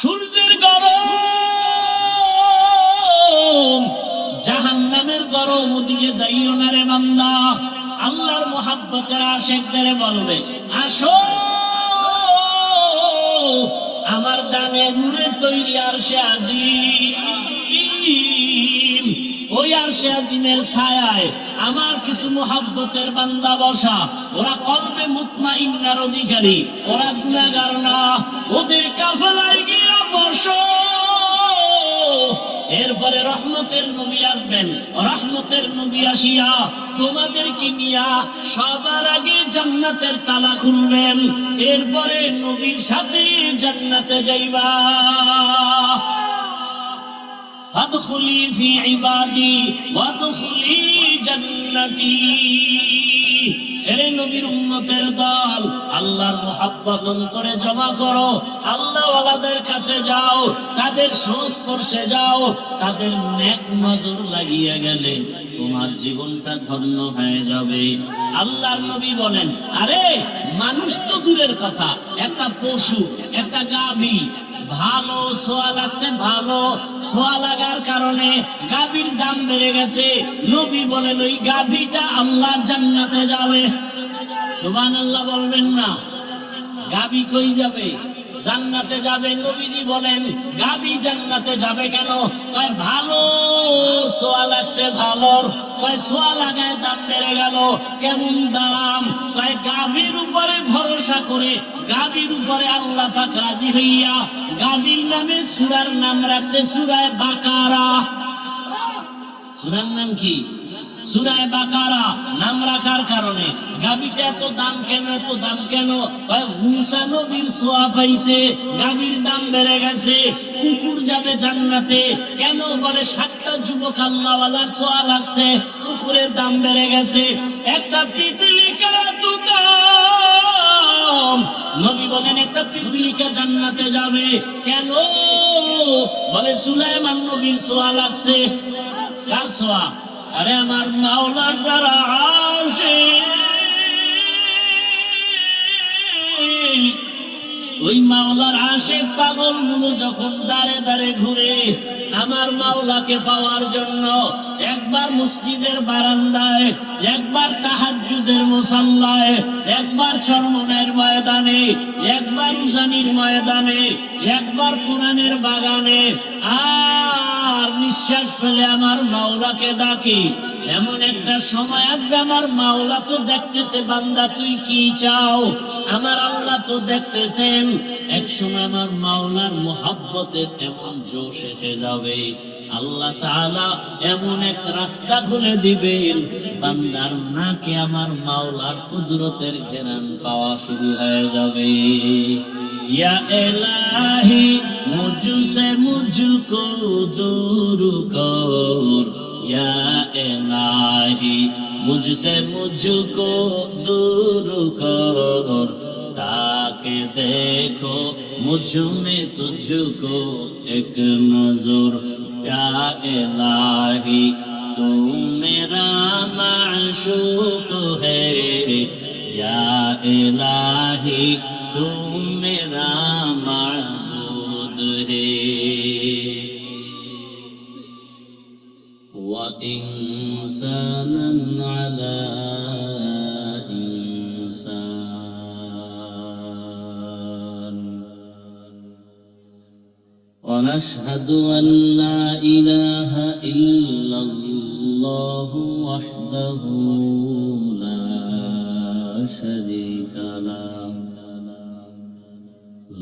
সূর্যের গরম, জাহান্নামের গরম, ওদিকে যাইও না রে বান্দা। আল্লাহর মুহাব্বতের আশিকদের বলবে, আসো আমার ডানে নূরের তৈরি আরশে আজিম, ওই আরশে আজিমের ছায়ায় আমার কিছু মুহাব্বতের বান্দা বসা। ওরা কলবে মুতমাইন্নার অধিকারী, ওরা গুনাহগার না। ওদের কাফেলায় গিয়া বসো। এরপরে রহমতের নবী আসবেন। রহমতের নবী আসিয়া তোমাদেরকে নিয়া সবার আগে জান্নাতের তালা খুলবেন। এরপরে নবীর সাথে জান্নাতে যাইবা। আদখুলি ফি ইবাদি ওয়াদখুলি জান্নাতি। এরে নবীর উম্মতের দল, আল্লাহর মুহাব্বত অন্তরে জমা করো। আল্লাহ ওয়ালাদের কাছে যাও, তাদের সংস্পর্শে যাও। তাদের নেক নজর লাগিয়ে গেলে তোমার জীবনটা ধন্য হয়ে যাবে। আল্লাহর নবী বলেন, আরে মানুষ তো দূরের কথা, একটা পশু, একটা গাভী ভালো সোয়া লাগছে, ভালো সোয়া লাগার কারণে গাভীর দাম বেড়ে গেছে। নবী বলেন ওই গাভীটা আল্লাহর জান্নাতে যাবে। সুবহানাল্লাহ বলবেন না? গাভী কই যাবে? জান্নাতে যাবে। নবীজি বলেন গাভী জান্নাতে যাবে কেন? কয় ভালো সোয়া লাগছে, ভালোর কয় সোয়া লাগায় দাম বেড়ে গেল। কেমন দাম? কয় গাভীর উপরে ভরসা করে, গাভীর উপরে আল্লাহ পাক রাজি হইয়া গাভীর নামে সূরার নাম রাখছে সূরা বাকারা। সূরার নাম কি? সূরা বাকারা নাম রাখার কারণে গাভীটা এত দাম কেন? এত দাম কেন? মুসা নবীর সোয়া পাইছে, গাভীর দাম বেড়ে গেছে। কুকুর যাবে জান্নাতে কেন? বলে 7টা যুবক আল্লাহওয়ালার সোয়া লাগছে, কুকুরের দাম বেড়ে গেছে। একটা পিপলিকার এত দাম, নবী বলেন একটা পিপলিকা জান্নাতে যাবে কেন? বলে সুলাইমান নবীর সোয়া লাগছে। কার সোয়া? আরে আমার মাওলার যারা আশিক, ওই মাওলার আশিক পাগল গুলো যখন দাঁড়ে দাঁড়ে ঘুরে আমার মাওলাকে পাওয়ার জন্য, একবার মসজিদের বারান্দায়, একবার তাহাজ্জুদের মুসাল্লায়, একবার চরমনের ময়দানে, একবার উজানির ময়দানে, একবার কোরআনের বাগানে, আর নিঃশ্বাস ফেলে আমার মাওলাকে ডাকি। এমন একটা সময় আসবে আমার মাওলা তো দেখতেছে, বান্দা তুই কি চাও? আমার আল্লাহ তো দেখতেছেন। এক সময় আমার মাওলার মুহাব্বতের এমন জোশ এসে যাবে, আল্লাহ তাআলা এমন এক রাস্তা খুলে দিবেন, বান্দার নাকে আমার মাওলার কুদরতের ঘেরান পাওয়া শুরু হয়ে যাবে। ইয়া ইলাহি মুঝসে মুঝকো দূর কর, ইয়া ইলাহি মুঝসে মুঝকো দূর কর, ताके देखो मुझ में तुझको एक नजर, या इलाही तू मेरा माशूक है, या इलाही तू मेरा माबूद है। व इंसाना अला ونشهد أن لا إله إلا الله وحده لا شريك له،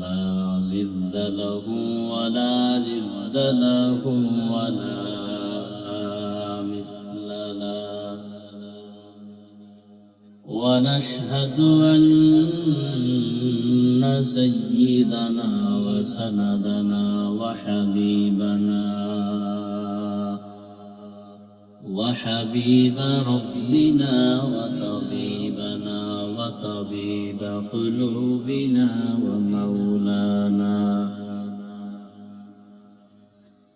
لا ضد له ولا ند له ولا مثل له. ونشهد أن سيدنا وسندنا وحبيب ربنا وطبيبنا وطبيب قلوبنا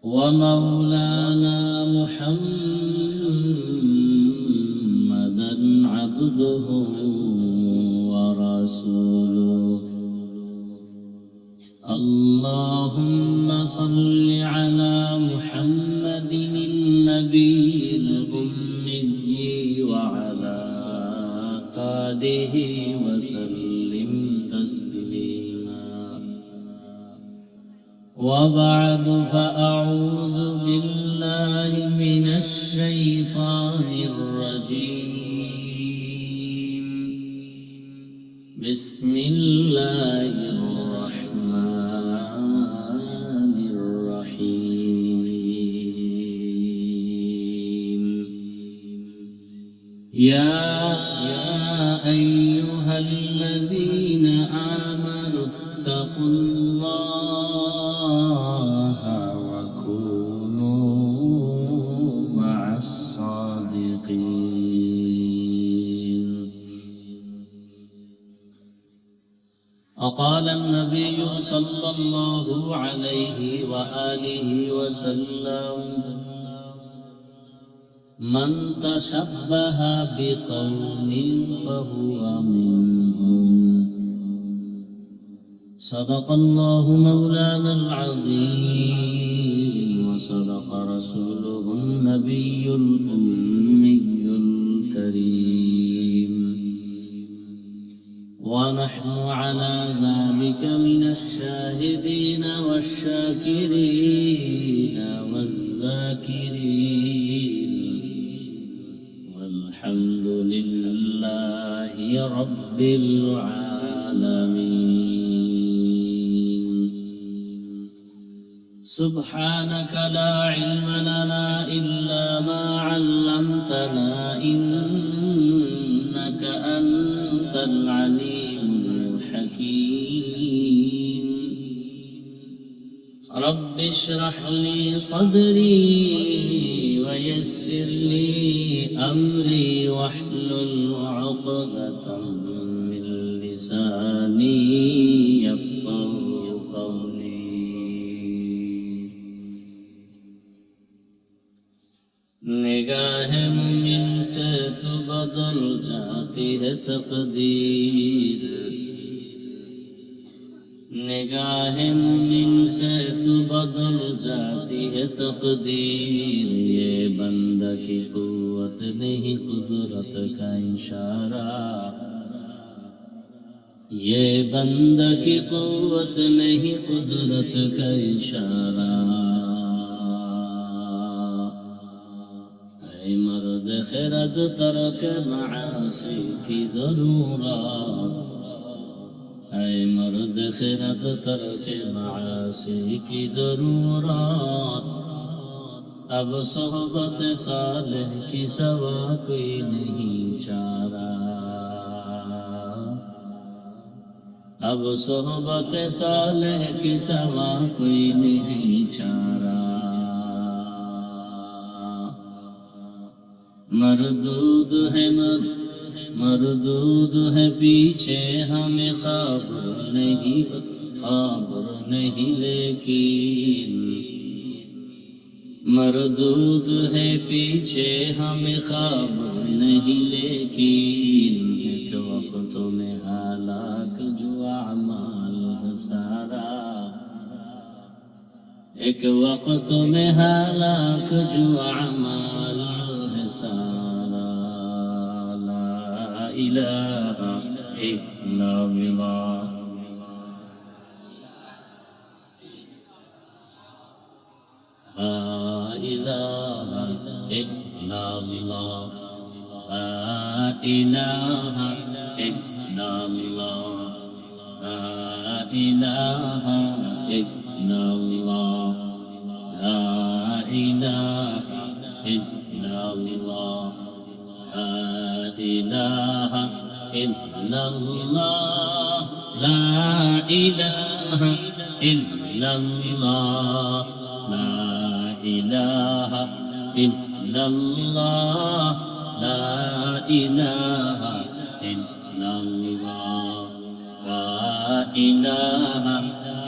ومولانا محمدا عبده ورسوله. اللهم صل على محمد النبي الأمي وعلى آله وسلم تسليما وبعد فأعوذ بالله من الشيطان الرجيم بسم الله الرحمن الرحيم يا أيها الذين آمنوا اتقوا الله وكونوا مع الصادقين وقال النبي صلى الله عليه وآله وسلم من تشبه بقوم فهو منهم صدق الله مولانا العظيم وصدق رسوله النبي الأمي الكريم ونحن على ذلك من الشاهدين والشاكرين والذاكرين والحمد لله رب العالمين سبحانك لا علم لنا إلا ما علمتنا إنك أنت العليم الحكيم رب اشرح لي صدري ويسر لي أمري واحلل عقدة من لساني يفقه قولي निगाह मुमिन से तो बदल जाती है तकदीर निगाह मुमिन से तो बदल जाती है तकदीर ये बंदा की कुव्वत नहीं कुदरत का इशारा ये बंदा की कुव्वत नहीं कुदरत का इशारा मर्द खिरद तरक मासी की जरूरत ऐ मर्द खिरद तरक मासी की जरूरत अब सोहबत सालेह की सवा कोई नहीं चारा अब सोहबत सालेह की सवा कोई नहीं चारा मरदूद है पीछे हमें खबर नहीं लेकिन मरदूद है पीछे हमें खबर नहीं लेकिन एक वक्त में हालाक जो अमाल है सारा एक वक्त में हालाक जो अमाल है सारा ला इलाहा इल्लल्लाह ला इलाहा इल्लल्लाह ला इलाहा इल्लल्लाह ला इलाहा इल्लल्लाह ला इलाहा इल्लल्लाह ला इलाहा इल्लल्लाह ला इलाहा इल्लल्लाह ला इलाहा इल्लल्लाह ला इलाहा इल्लल्लाह ला इलाहा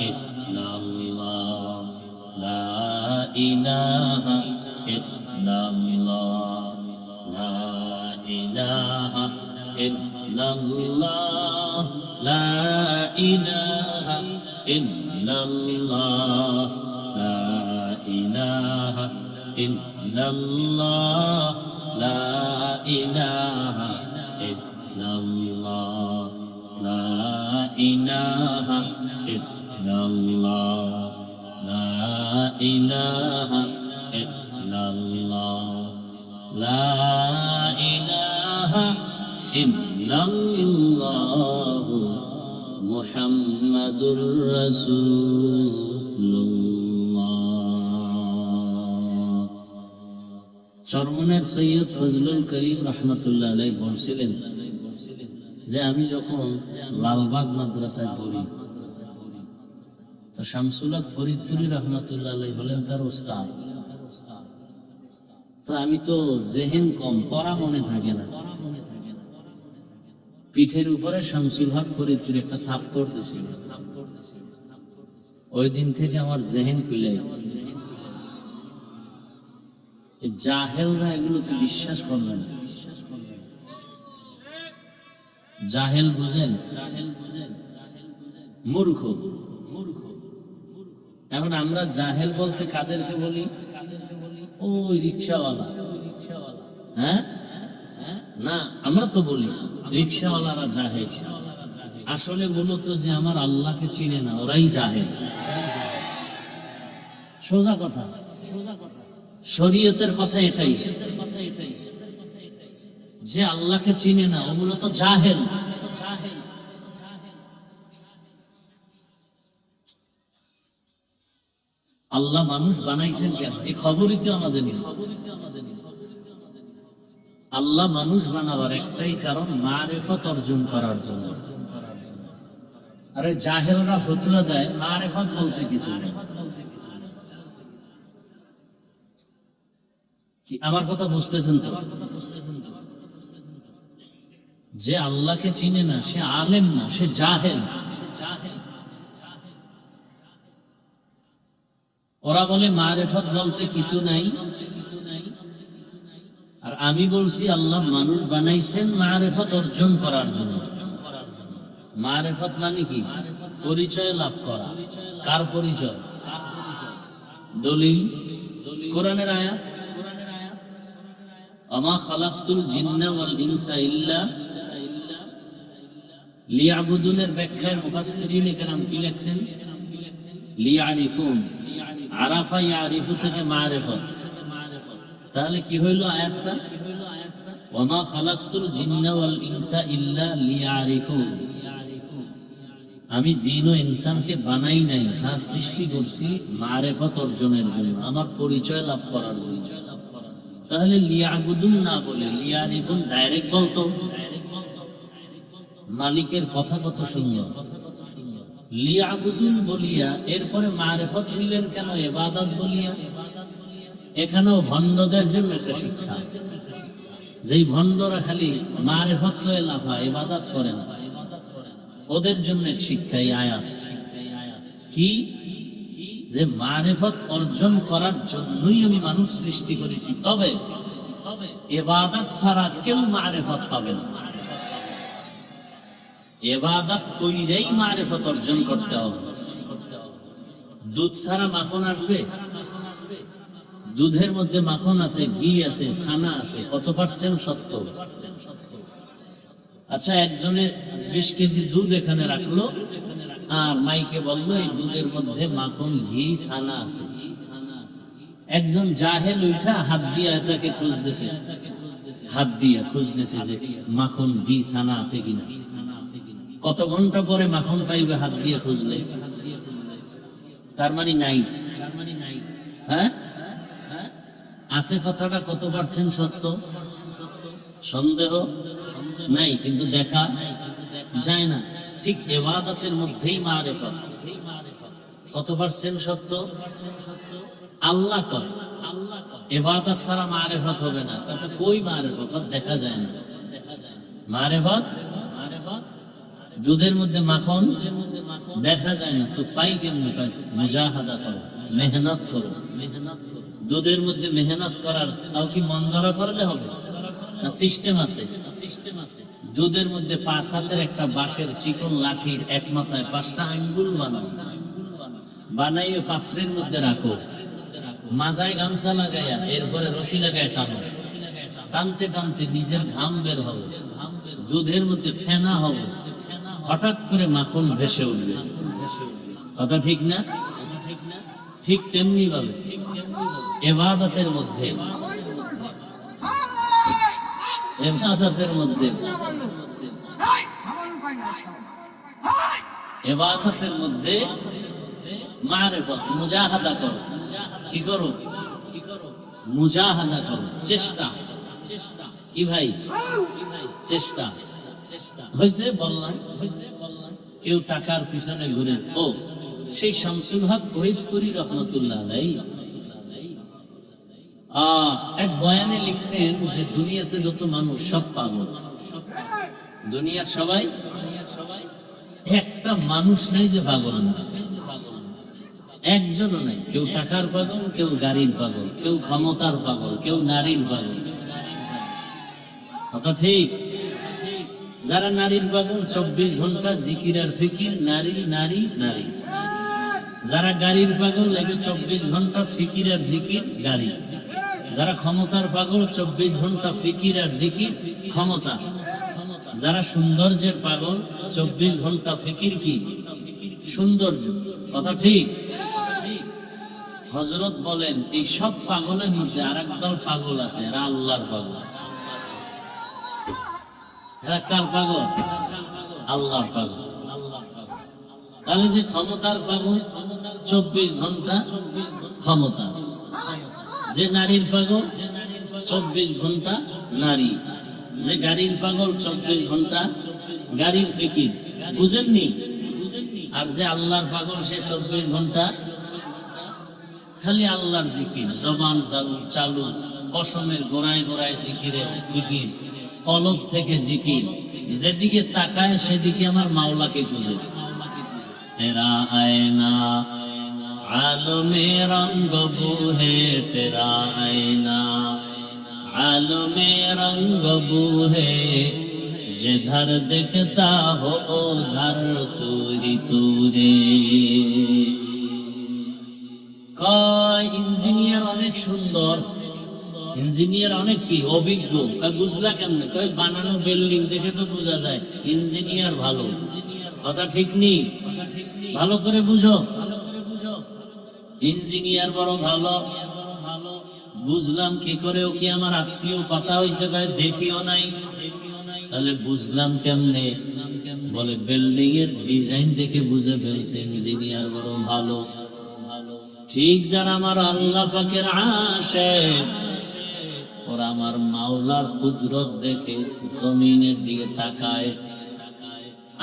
इल्लल्लाह ला इलाहा इल्लल्लाह ला इलाहा इल्लल्लाह ला इलाहा इल्लल्लाह ইল্লাল্লাহ লা ইলাহা ইল্লাল্লাহ লা ইলাহা ইল্লাল্লাহ লা ইলাহা ইল্লাল্লাহ লা ইলাহা ইল্লাল্লাহ মুহাম্মাদুর রাসূলুল্লাহ। চরমনের সৈয়দ ফজলুল করিম রাহমাতুল্লাহ আলাইহি বলছিলেন যে আমি যখন লালবাগ মাদ্রাসায় পড়ি তো শামসুল হক ফরিদপুরি রাহমাতুল্লাহ আলাইহি হলেন তার উস্তাদ। তো আমি তো জেহেন কম, পড়া মনে থাকে না, পিঠের উপরে শামসুল হক ফরিদপুরি একটা থাপ্পড় দিয়েছিল। ওই দিন থেকে আমার জেহেন খুলে গেছে। জাহেলরা এগুলো তো বিশ্বাস করবে না। জাহেল বুঝেন, মূর্খ। এখন আমরা জাহেল বলতে কাদেরকে বলি? ওই রিক্সাওয়ালা। হ্যাঁ না, আমরা তো বলি রিক্সাওয়ালারা জাহেল। আসলে মূলত যে আমার আল্লাহকে চিনে না ওরাই জাহেল। সোজা কথা, শরীয়তের কথা এটাই। যে আল্লাহকে চিনে না ও মূলত জাহেল। আল্লাহ মানুষ বানাইছেন কেন এই খবরই তো আমাদের নেই। আল্লাহ মানুষ বানাবার একটাই কারণ, মারিফত অর্জন করার জন্য। আরে জাহেলরা ফতুয়া দেয় মারিফত বলতে কিছু নেই। আমার কথা বুঝতেছেন তো? যে আল্লাহকে চিনে না সে আলেম না, সে জাহেল। ওরা বলে মারিফত বলতে কিছু নাই, আর আমি বলছি আল্লাহ মানুষ বানাইছেন মারিফত অর্জন করার জন্য। মারিফত মানে কি? পরিচয় লাভ করা। কার পরিচয়? দলিল, কোরআনের আয়াত। আমা খালাকতুল জিন্না ওয়াল ইনসা ইল্লা লিয়াবুদুনের ব্যাখ্যায় মুফাসসিরিন কেরাম কি লিখছেন? লিয়ারিফুন। আরাফা ইয়ারিফু থেকে মারিফত। তাহলে কি হইল আয়াতটা? ওয়ামা খালাকতুল জিন্না ওয়াল ইনসা ইল্লা লিয়ারিফুন। আমি জিন ও ইনসানকে বানাই নাই, হ্যাঁ সৃষ্টি করছি মারিফত অর্জনের জন্য, আমার পরিচয় লাভ করার জন্য। তাহলে লিয়াবুদুন না বলে লিয়ারিফুন ডাইরেক্ট বলতো। মালিকের কথা কত সুন্দর। লিয়াবুদুন বলিয়া এরপরে মারিফত নিলেন কেন? ইবাদত বলিয়া। এখানেও ভণ্ডদের জন্য একটা শিক্ষা। যেই ভণ্ডরা খালি মারিফত লয়ে লাফায়, ইবাদত করে না, ওদের জন্য এক শিক্ষা এই আয়াত। কি? যে মারিফত অর্জন করার জন্যই আমি মানুষ সৃষ্টি করেছি, তবে ইবাদত ছাড়া কেউ মারিফত পাবে না। ইবাদত কইরেই মারিফত অর্জন করতে হবে। দুধ ছাড়া মাখন আসবে? দুধের মধ্যে মাখন আছে, ঘি আছে, ছানা আছে, কত পার্সেন্ট সত্য? আচ্ছা, একজনে 20 কেজি দুধ এখানে রাখলো আর মাইকে বললো এই দুধের মধ্যে মাখন, ঘি, ছানা আছে। একজন জাহেল উঠা হাত দিয়ে এটাকে খুঁজতেছে, হাত দিয়ে খুঁজতেছে যে মাখন, ঘি, ছানা আছে কিনা। কত ঘন্টা পরে মাখন পাইবে হাত দিয়ে খুঁজলে? তার মানে নাই। হ্যাঁ আছে। কথাটা কত পার্সেন্ট সত্য? সন্দেহ নাই, কিন্তু দেখা যায় না। ঠিক ইবাদতের মধ্যেই মারিফত কত পার্সেন্ট সত্য? আল্লাহ কয় ইবাদত ছাড়া মারিফত হবে না। কত কই মারিফত? দেখা যায় না। মারিফত দুধের মধ্যে মাখন দেখা যায় না, তো পাই কেমনে? কয় মুজাহাদা করো, মেহনত করো। দুধের মধ্যে মেহনত করার তাও কি মন ধরা করলে হবে না? সিস্টেম আছে। দুধের মধ্যে 5 হাতের একটা বাঁশের চিকন লাঠির এক মাথায় 5টা আঙ্গুল বানাও, বানাইয়ে পাত্রের মধ্যে রাখো। মাজায় গামছা লাগাইয়া এরপরে রশি লাগায় টানো, টানতে টানতে নিজের ঘাম বের হবে, দুধের মধ্যে ফেনা হবে, হঠাৎ করে মাখন ভেসে উঠবে। কথা ঠিক না? ঠিক তেমনি ভাবে ইবাদতের মধ্যে মারেফত মুজাহাদা করো। কি করো? মুজাহাদা করো, চেষ্টা। কি ভাই? চেষ্টা হইতে বললাম। কেউ টাকার পিছনে ঘুরে, ও সেই শামসুল হক ফরিদপুরি রহমতুল্লাহ আলাইহি এক বয়ানে লিখছেন যে দুনিয়াতে যত মানুষ সব পাগল, দুনিয়ার সবাই, একটা মানুষ নাই যে পাগল না, একজনও নাই। কেউ টাকার পাগল, কেউ গাড়ির পাগল, কেউ ক্ষমতার পাগল, কেউ নারীর পাগল। কথা ঠিক? যারা নারীর পাগল 24 ঘন্টা জিকির আর ফিকির, নারী নারী নারী। যারা গাড়ির পাগল লাগে 24 ঘন্টা ফিকির আর জিকির, গাড়ি। যারা ক্ষমতার পাগল 24 ঘন্টা ফিকির আর জিকির, ক্ষমতা। যারা সৌন্দর্যের পাগল 24 ঘন্টা ফিকির, কি সৌন্দর্য। কথা ঠিক? হযরত বলেন এই সব পাগলের মধ্যে আরেক দল পাগল আছে, এরা আল্লাহর পাগল। এরা কার পাগল? আল্লাহর পাগল। তাহলে যে ক্ষমতার পাগল 24 ঘন্টা ক্ষমতা, যে নারীর পাগল 24 ঘন্টা নারী, যে গাড়ির পাগল 24 ঘন্টা গাড়ির ফিকির। বুঝেননি? আর যে আল্লাহর পাগল সে 24 ঘন্টা খালি আল্লাহর জিকির, জবান চালু, কসমের গোড়ায় গোড়ায় জিকিরের ফিকির, কলব থেকে জিকির। যেদিকে তাকায় সেদিকে আমার মাওলাকে খুঁজে। তেরা আয়না আলমে রঙ্গ বুহে, তেরা আয়না আলমে রঙ্গ বুহে, जिधर दिखता हो उधर तू ही तू है। কয় ইঞ্জিনিয়ার অনেক সুন্দর, ইঞ্জিনিয়ার অনেক কি অভিজ্ঞ। কয় বুঝলা কেমনে? কয় বানানো বিল্ডিং দেখে তো বোঝা যায় ইঞ্জিনিয়ার ভালো। কথা ঠিক নেই? ভালো করে বুঝো, ইঞ্জিনিয়ার বড় ভালো। বুঝলাম কি করে? ও কি আমার আত্মীয়? কথা হয়েছে কয় দেখিও নাই। তাহলে বুঝলাম কেমনে? বলে বিল্ডিং এর ডিজাইন দেখে বুঝে ফেলছে ইঞ্জিনিয়ার বড় ভালো। ঠিক যারা আমার আল্লাহ পাকের আশিক, ওরা আমার মাওলার কুদরত দেখে জমিনের দিকে তাকায়,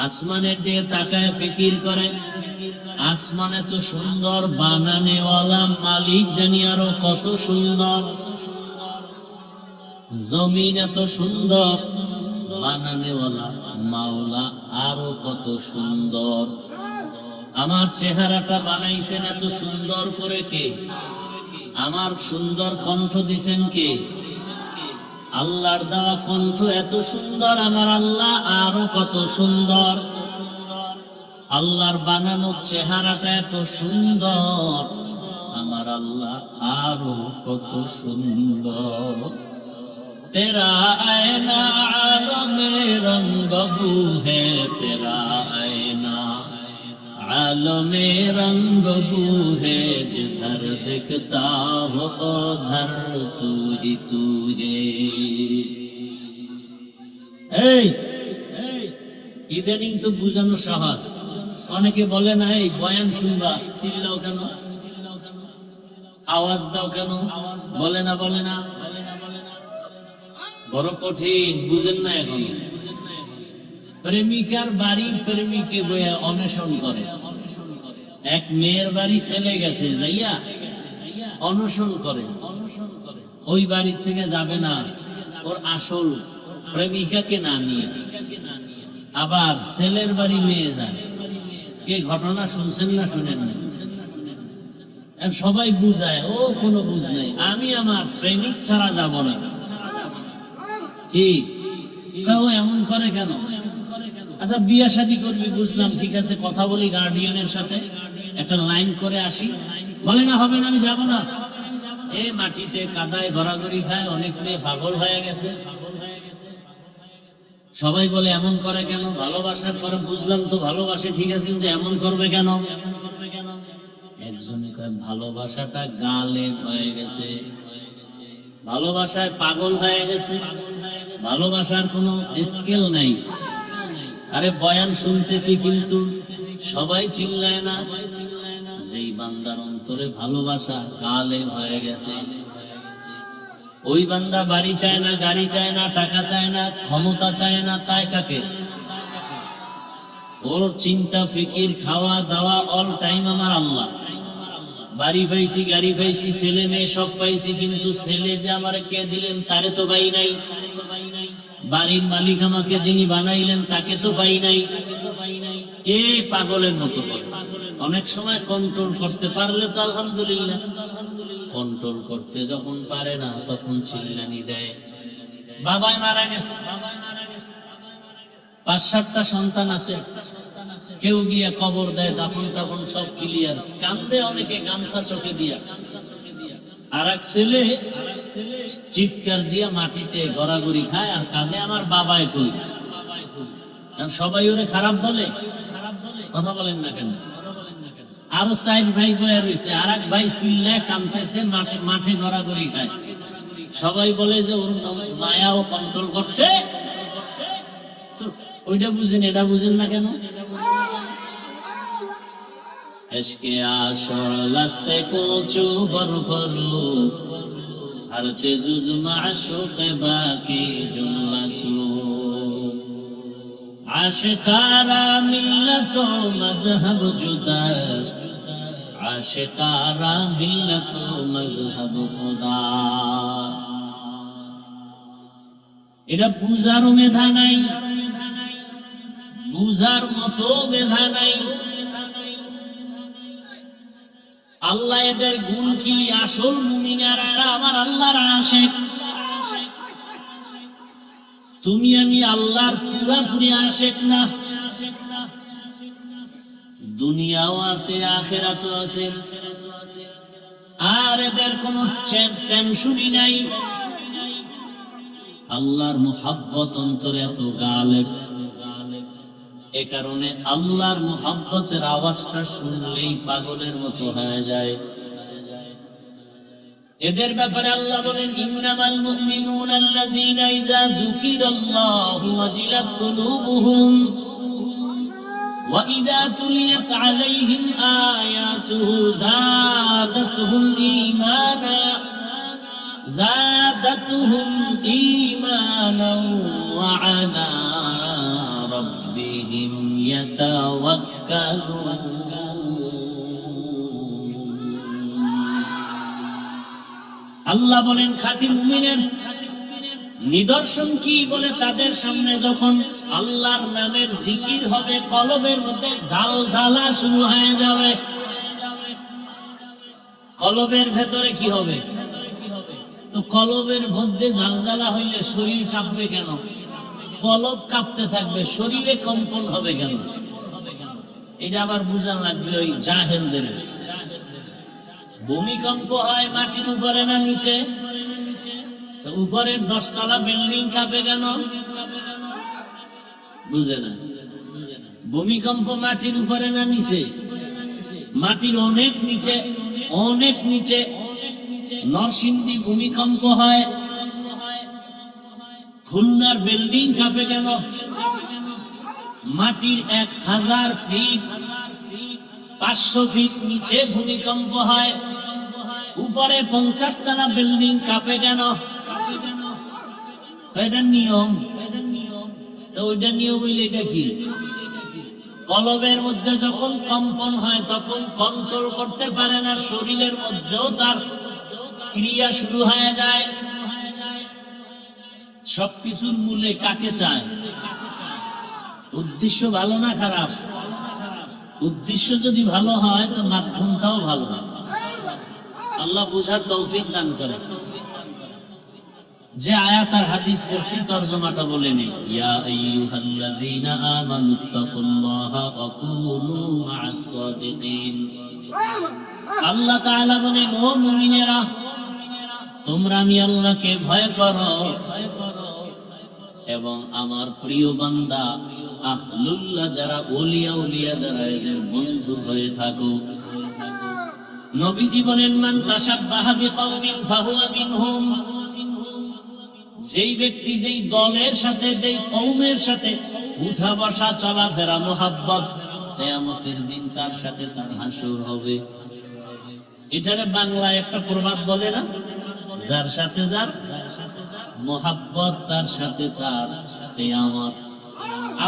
আসমানের দিকে তাকায়, ফিকির করে আসমান এত সুন্দর, বানানেওয়ালা মালিক জানি আরো কত সুন্দর। জমিন এত সুন্দর, বানানেওয়ালা মাওলা আরো কত সুন্দর। আমার চেহারাটা বানাইছেন এত সুন্দর করে কে? আমার সুন্দর কণ্ঠ দিছেন কে? আল্লাহর দেওয়া কণ্ঠ এত সুন্দর, আমার আল্লাহ আরো কত সুন্দর। আল্লাহর বানানো চেহারাটা এত সুন্দর, আমার আল্লাহ আরো কত সুন্দর। তেরা আয়না আলমে রঙ্গ বুহে, তেরা আয়না आलमे रंग बूहे, जिधर दिखता हो उधर तू ही तू है। এই ইদানিং তো বুঝানো সহজ। অনেকে বলে না এই বয়ান শুনবা চিল্লাও কেন, আওয়াজ দাও কেন? বলে না, বলে না, বড় কঠিন। বুঝেন না এখন? প্রেমিকার বাড়ি প্রেমিকে বইয়া অনশন করে। এক মেয়ের বাড়ি ছেলে গেছে, যাইয়া অনশন করে। ওই বাড়ি থেকে যাবে না ওর আসল প্রেমিকাকে না নিয়ে। আবার ছেলের বাড়ি মেয়ে যায়। এই ঘটনা শুনছেন না শুনেন না? সবাই বুঝায়, ও কোনো বুঝ নাই, আমি আমার প্রেমিক ছাড়া যাব না। ঠিক এমন করে কেন? আচ্ছা বিয়া শাদী করবি, বুঝলাম, ঠিক আছে, কথা বলি গার্ডিয়ানের সাথে, একটা লাইন করে আসি। বলে না হবে না, আমি যাব না। এই মাটিতে কাদায় গড়াগড়ি খায়, অনেক মেয়ে পাগল হয়ে গেছে। সবাই বলে এমন করে কেন? ভালোবাসার পরে বুঝলাম তো ভালোবাসে, ঠিক আছে, কিন্তু এমন করবে কেন? একজনে কয় ভালোবাসাটা গালে হয়ে গেছে, ভালোবাসায় পাগল হয়ে গেছে, ভালোবাসার কোনো স্কেল নাই। আরে বয়ান শুনতেছি কিন্তু সবাই চিল্লায় না। যেই বান্দার অন্তরে ভালোবাসা গালে হয়ে গেছে, ওই বান্দা বাড়ি চায় না, গাড়ি চায় না, টাকা চায় না, ক্ষমতা চায় না, চায় কাকে? ওর চিন্তা ফিকির খাওয়া দাওয়া অল টাইম আমার আল্লাহ। বাড়ি পাইছি, গাড়ি পাইছি, ছেলে মেয়ে সব পাইছি, কিন্তু ছেলে যে আমার কে দিলেন তারে তো পাই নাই। বাড়ির মালিক আমাকে যিনি বানাইলেন তাকে তো পাই নাই। এই পাগলের মতো করে অনেক সময় কন্ট্রোল করতে পারলে তো আলহামদুলিল্লাহ, কন্ট্রোল করতে যখন পারে না তখন চিল্লানি দেয়। বাবাই মারা গেছে, 5-7টা সন্তান আছে, কেউ গিয়া কবর দেয়, দাফন টাফন সব ক্লিয়ার, কান্দে অনেকে গামছা চোখে দিয়া। আর এক ছেলে চিৎকার দিয়া মাটিতে গড়াগড়ি খায় আর কাঁদে, আমার বাবাই কই। সবাই ওরে খারাপ বলে, কথা বলেন না কেন? আরো 4 ভাই বয়ে রয়েছে, আর এক ভাই চিল্লায় কাঁদতেছে, মাঠে গড়াগড়ি খায়। সবাই বলে যে ওর মায়াও কন্ট্রোল করতে। তো ওইটা বুঝেন, এটা বুঝেন না কেন? এসকে আসর লাস্তে কোচু বরফরু হরচে জুজ মাশুকে বাকি জুমলাসু আশিকারা মিল্লত মজহব জুদাস আশিকারা মিল্লত মজহব খুদা। এটা বুঝারও মেধা নাই, বুঝার মতো মেধা নাই। আল্লাহ এদের গুণ কি? আসল মুমিনারা আমার আল্লাহর আশিক। তুমি আমি আল্লাহর পুরাপুরি আশিক না। দুনিয়াও আছে, আখিরাতও আছে, আর এদের কোনো টেনশনই নাই। আল্লাহর মুহাব্বত অন্তরে এত গালেব, এ কারণে আল্লাহর মুহাব্বতের আওয়াজটা শুনলেই পাগলের মতো হয়ে যায়। এদের ব্যাপারে আল্লাহ বলেন, ইন্নামাল মুমিনুনা আল্লাযীনা ইযা যুকিরাল্লাহু ওয়াজিলাত কুলুবুহুম ওয়া ইযা তুলিয়াত আলাইহিম আয়াতুহু যাদাতুহুম ঈমানা ওয়া আলা রাব্বিহিম ইয়াতাওয়াক্কালুন। আল্লাহ বলেন খাঁটি মুমিনের নিদর্শন কি? বলে তাদের সামনে যখন আল্লাহর নামের জিকির হবে, কলবের মধ্যে ঝালঝালা শুরু হয়ে যাবে। কলবের ভেতরে কি হবে? তো কলবের মধ্যে ঝালঝালা হইলে শরীর কাঁপবে কেন? কলব কাঁপতে থাকবে, শরীরে কম্পন হবে কেন? এটা আবার বুঝান লাগবে ওই জাহেলদের। ভূমিকম্প হয় মাটির উপরে না নিচে? তো উপরের 10 তলা বিল্ডিং কাঁপে কেন? বুঝে না। ভূমিকম্প মাটির উপরে না নিচে? মাটির অনেক নিচে, অনেক নিচে। নরসিংদী ভূমিকম্প হয়, খুলনার বিল্ডিং কাঁপে কেন? মাটির 1000 ফিট 500 ফিট নিচে ভূমিকম্প হয়, উপরে 50 তলা বিল্ডিং কাঁপে কেন? এটা নিয়ম। তো ওইটা নিয়ম হইলে এটা কি? কলবের মধ্যে যখন কম্পন হয় তখন কন্ট্রোল করতে পারে না, শরীরের মধ্যেও তার ক্রিয়া শুরু হয়ে যায়। সবকিছুর মূলে কাকে চায়? উদ্দেশ্য ভালো না খারাপ? উদ্দেশ্য যদি ভালো হয় তো মাধ্যমটাও ভালো। আল্লাহ বুঝার তৌফিক দান করে। যে আয়াত আর হাদিস পড়ছি তরজমাটা বলে নেই। ইয়া আইয়ুহাল্লাযীনা আমানুত্তাকুল্লাহা ওয়া কুনু মা'আস সাদিকিন। আল্লাহ তাআলা বলেন, ও মুমিনেরা তোমরা আমি আল্লাহকে ভয় করো এবং আমার প্রিয় বান্দা আহলুল্লাহ যারা ওলিয়া উলিয়া যারা এদের বন্ধু হয়ে থাকো। নবীজি বলেন মান তাশাব্বাহা বিকাউমিন ফাহুয়া মিনহুম, যেই ব্যক্তি যেই দলের সাথে যেই কওমের সাথে উঠা বসা চলাফেরা মোহাব্বত, কিয়ামতের দিন তার সাথে তার হাসর হবে। এটারে বাংলায় একটা প্রবাদ বলে না, যার সাথে যার মোহাব্বত তার সাথে তার কিয়ামত।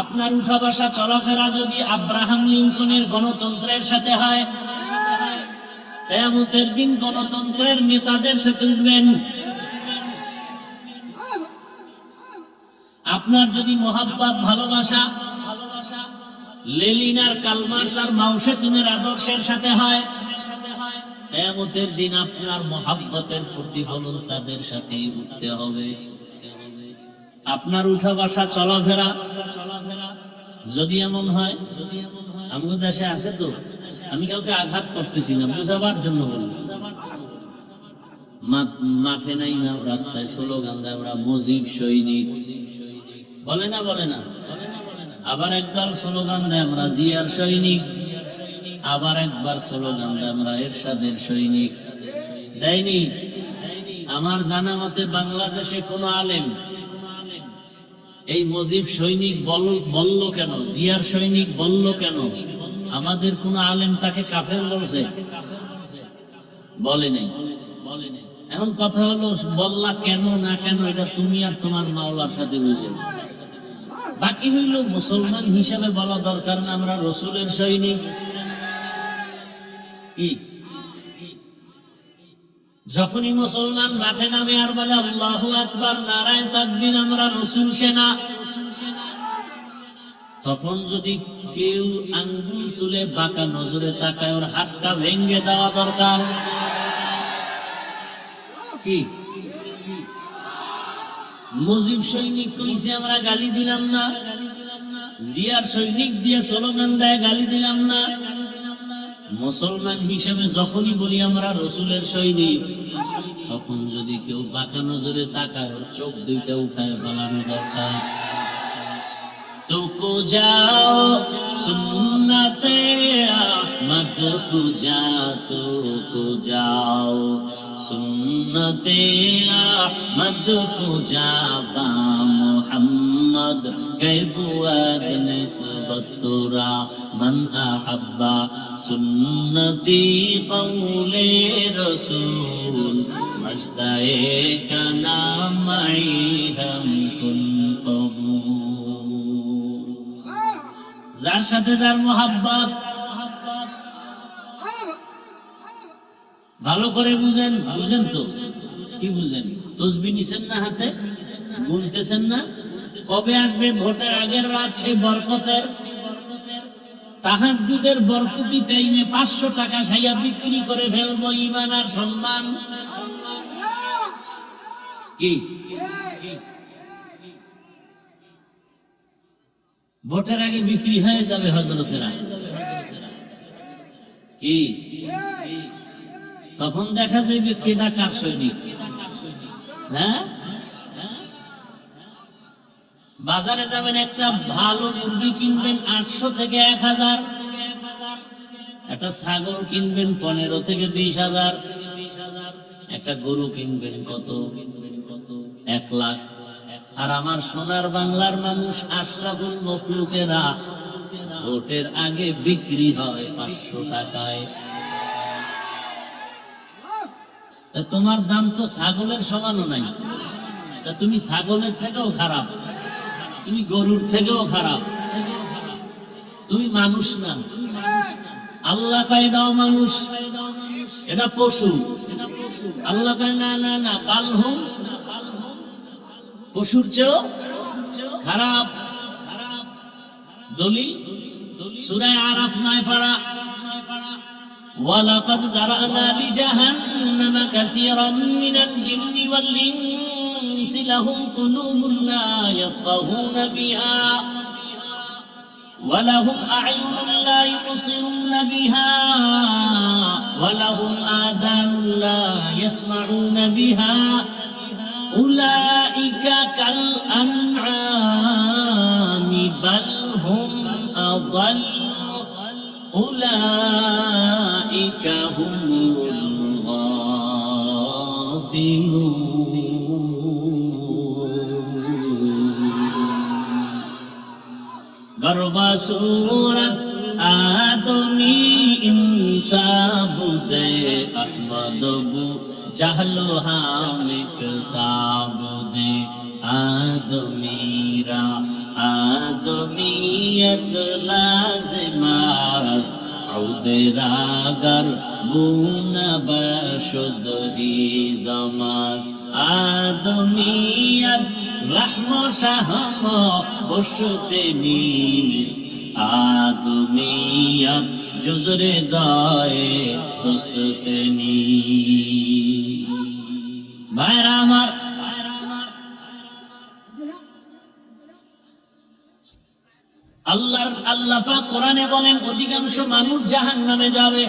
আপনার উঠা বসা চলাফেরা যদি আব্রাহাম লিঙ্কনের গণতন্ত্রের সাথে হয়, কিয়ামতের দিন গণতন্ত্রের নেতাদের সাথে উঠবেন। আপনার যদি মোহাব্বত ভালোবাসা লেনিন আর কার্ল মার্কস আর মাও সেতুংয়ের আদর্শের সাথে হয়, কিয়ামতের দিন আপনার মোহাব্বতের প্রতিফলন তাদের সাথেই উঠতে হবে। আপনার উঠা বসা চলাফেরা যদি এমন হয়, আমাদের দেশে আছে তো, আমি কাউকে আঘাত করতেছি না, বুঝাবার জন্য বলি, মাঠে নাই না রাস্তায় স্লোগান দেয় আমরা মুজিব সৈনিক, বলে না বলে না। আবার একবার স্লোগান দেয় আমরা জিয়ার সৈনিক, আবার একবার স্লোগান দেয় আমরা এরশাদের সৈনিক। দেয়নি? আমার জানা মতে বাংলাদেশে কোন আলেম এই মুজিব সৈনিক বলল কেন, জিয়ার সৈনিক বলল কেন, আমাদের কোন আলেম তাকে কাফের বলছে? বলে নাই। এখন কথা হলো বললা কেন না কেন এটা তুমি আর তোমার মাওলার সাথে বুঝে। বাকি হইল মুসলমান হিসাবে বলা দরকার না আমরা রসুলের সৈনিক। যখনই মুসলমান মাঠে নামে আর বলে আল্লাহু আকবার নারায়ে তাকবীর আমরা রসুল সেনা, তখন যদি কেউ আঙ্গুল তুলে বাঁকা নজরে তাকায় ওর হাতটা ভেঙে দেওয়া দরকার। কি মুজিব সৈনিক কইছে আমরা গালি দিলাম না, জিয়ার সৈনিক দিয়ে স্লোগান দেয় গালি দিলাম না। মুসলমান হিসেবে যখনই বলি আমরা রসুলের সৈনিক, তখন যদি কেউ বাঁকা নজরে তাকায় ওর চোখ দুইটা উঠায় পালানো দরকার। तुको जाओ सुन्नते अहमद को जा, तुको जाओ सुन्नते अहमद को जा, बा मुहम्मद के बुआद निस्बत तुरा, मन अहब्बा सुन्नती कौले रसूल, मजदाए का नाम मई हम कुन कबूल। যার সাথে যার মোহাব্বত ভালো করে বুঝেন। বুঝেন তো? কি বুঝেন? তসবিহ নিছেন না হাতে, গুনতেছেন না? কবে আসবে ভোটের আগের রাত সেই বরকতের তাহাজ্জুদের বরকতি টাইমে 500 টাকা খাইয়া বিক্রি করে ফেলবো ঈমান আর সম্মান। কি ভোটের আগে বিক্রি হয়ে যাবে হযরতেরা? কি তখন দেখা যাবে কেনা কার সৈনিক? হ্যাঁ, বাজারে যাবেন একটা ভালো মুরগি কিনবেন 800 থেকে 1000, একটা ছাগল কিনবেন 15 থেকে 20,000, একটা গরু কিনবেন কত? 1 লাখ। আর আমার সোনার বাংলার মানুষ আশরাফুল মখলুকেরা ভোটের আগে বিক্রি হয় 500 টাকায়। তোমার দাম তো ছাগলের সমানও নাই, তুমি ছাগলের থেকেও খারাপ, তুমি গরুর থেকেও খারাপ, তুমি মানুষ না। আল্লাহ কয় দাও মানুষ, এটা পশু। আল্লাহ কয় না না না, বালহুম, পশুর চেয়েও খারাপ। দলিল সূরা আরাফ 9 পারা, ওয়ালাকাদ যারানা লিজাহান্নামা কাসীরাম মিনাল জিন্নি ওয়াল ইনসি লাহুম কুলুবুন লা ইয়াফকাহুনা বিহা ওয়া লাহুম আ'য়ুনুন লা ইবসিরুনা বিহা ওয়া লাহুম আযানুন লা يسمعون بها أولئك كالأنعام بل هم أضل أولئك هم الغافلون গর্বা সুরত আদমি ইনসাবুজে আহমদবু জাহলো হামিক সাবুজে আদমিরা আদমিয়ত লাজিমাস উদরাগর বুনবশুদ হি জামাস আদমিয়ত রহম শাহম বসতে নিস আদমিয়ত জুজরে যায় দোস্তে নি ভাইরা আমার আল্লাহ পাক কোরআনে বলেন অধিকাংশ মানুষ জাহান্নামে যাবে।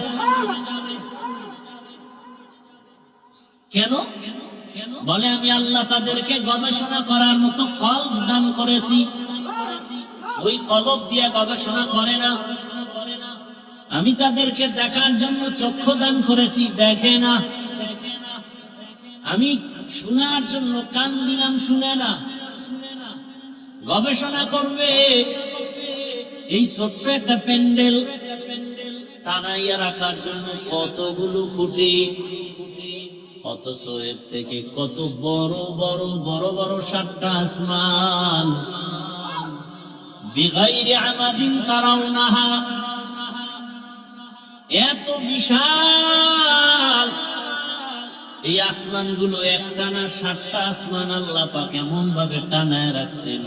কেন? বলে আমি আল্লাহ তাদেরকে গবেষণা করার মতো কলব দান করেছি, ওই কলব দিয়ে গবেষণা করে না। আমি তাদেরকে দেখার জন্য চক্ষু দান করেছি, দেখে না। আমি শোনার জন্য কান দিলাম, শুনে না। গবেষণা করবে এই ছোট্ট একটা প্যান্ডেল টানাইয়া রাখার জন্য কতগুলো খুঁটি, অথচ এর থেকে কত বড় বড় বড় বড় 7টা আসমান বিগাইরি আমাদিন তারাউনাহা, এত বিশাল এই আসমানগুলো একটানা 7টা আসমান আল্লাহ পাক এমন ভাবে টানায় রাখছেন,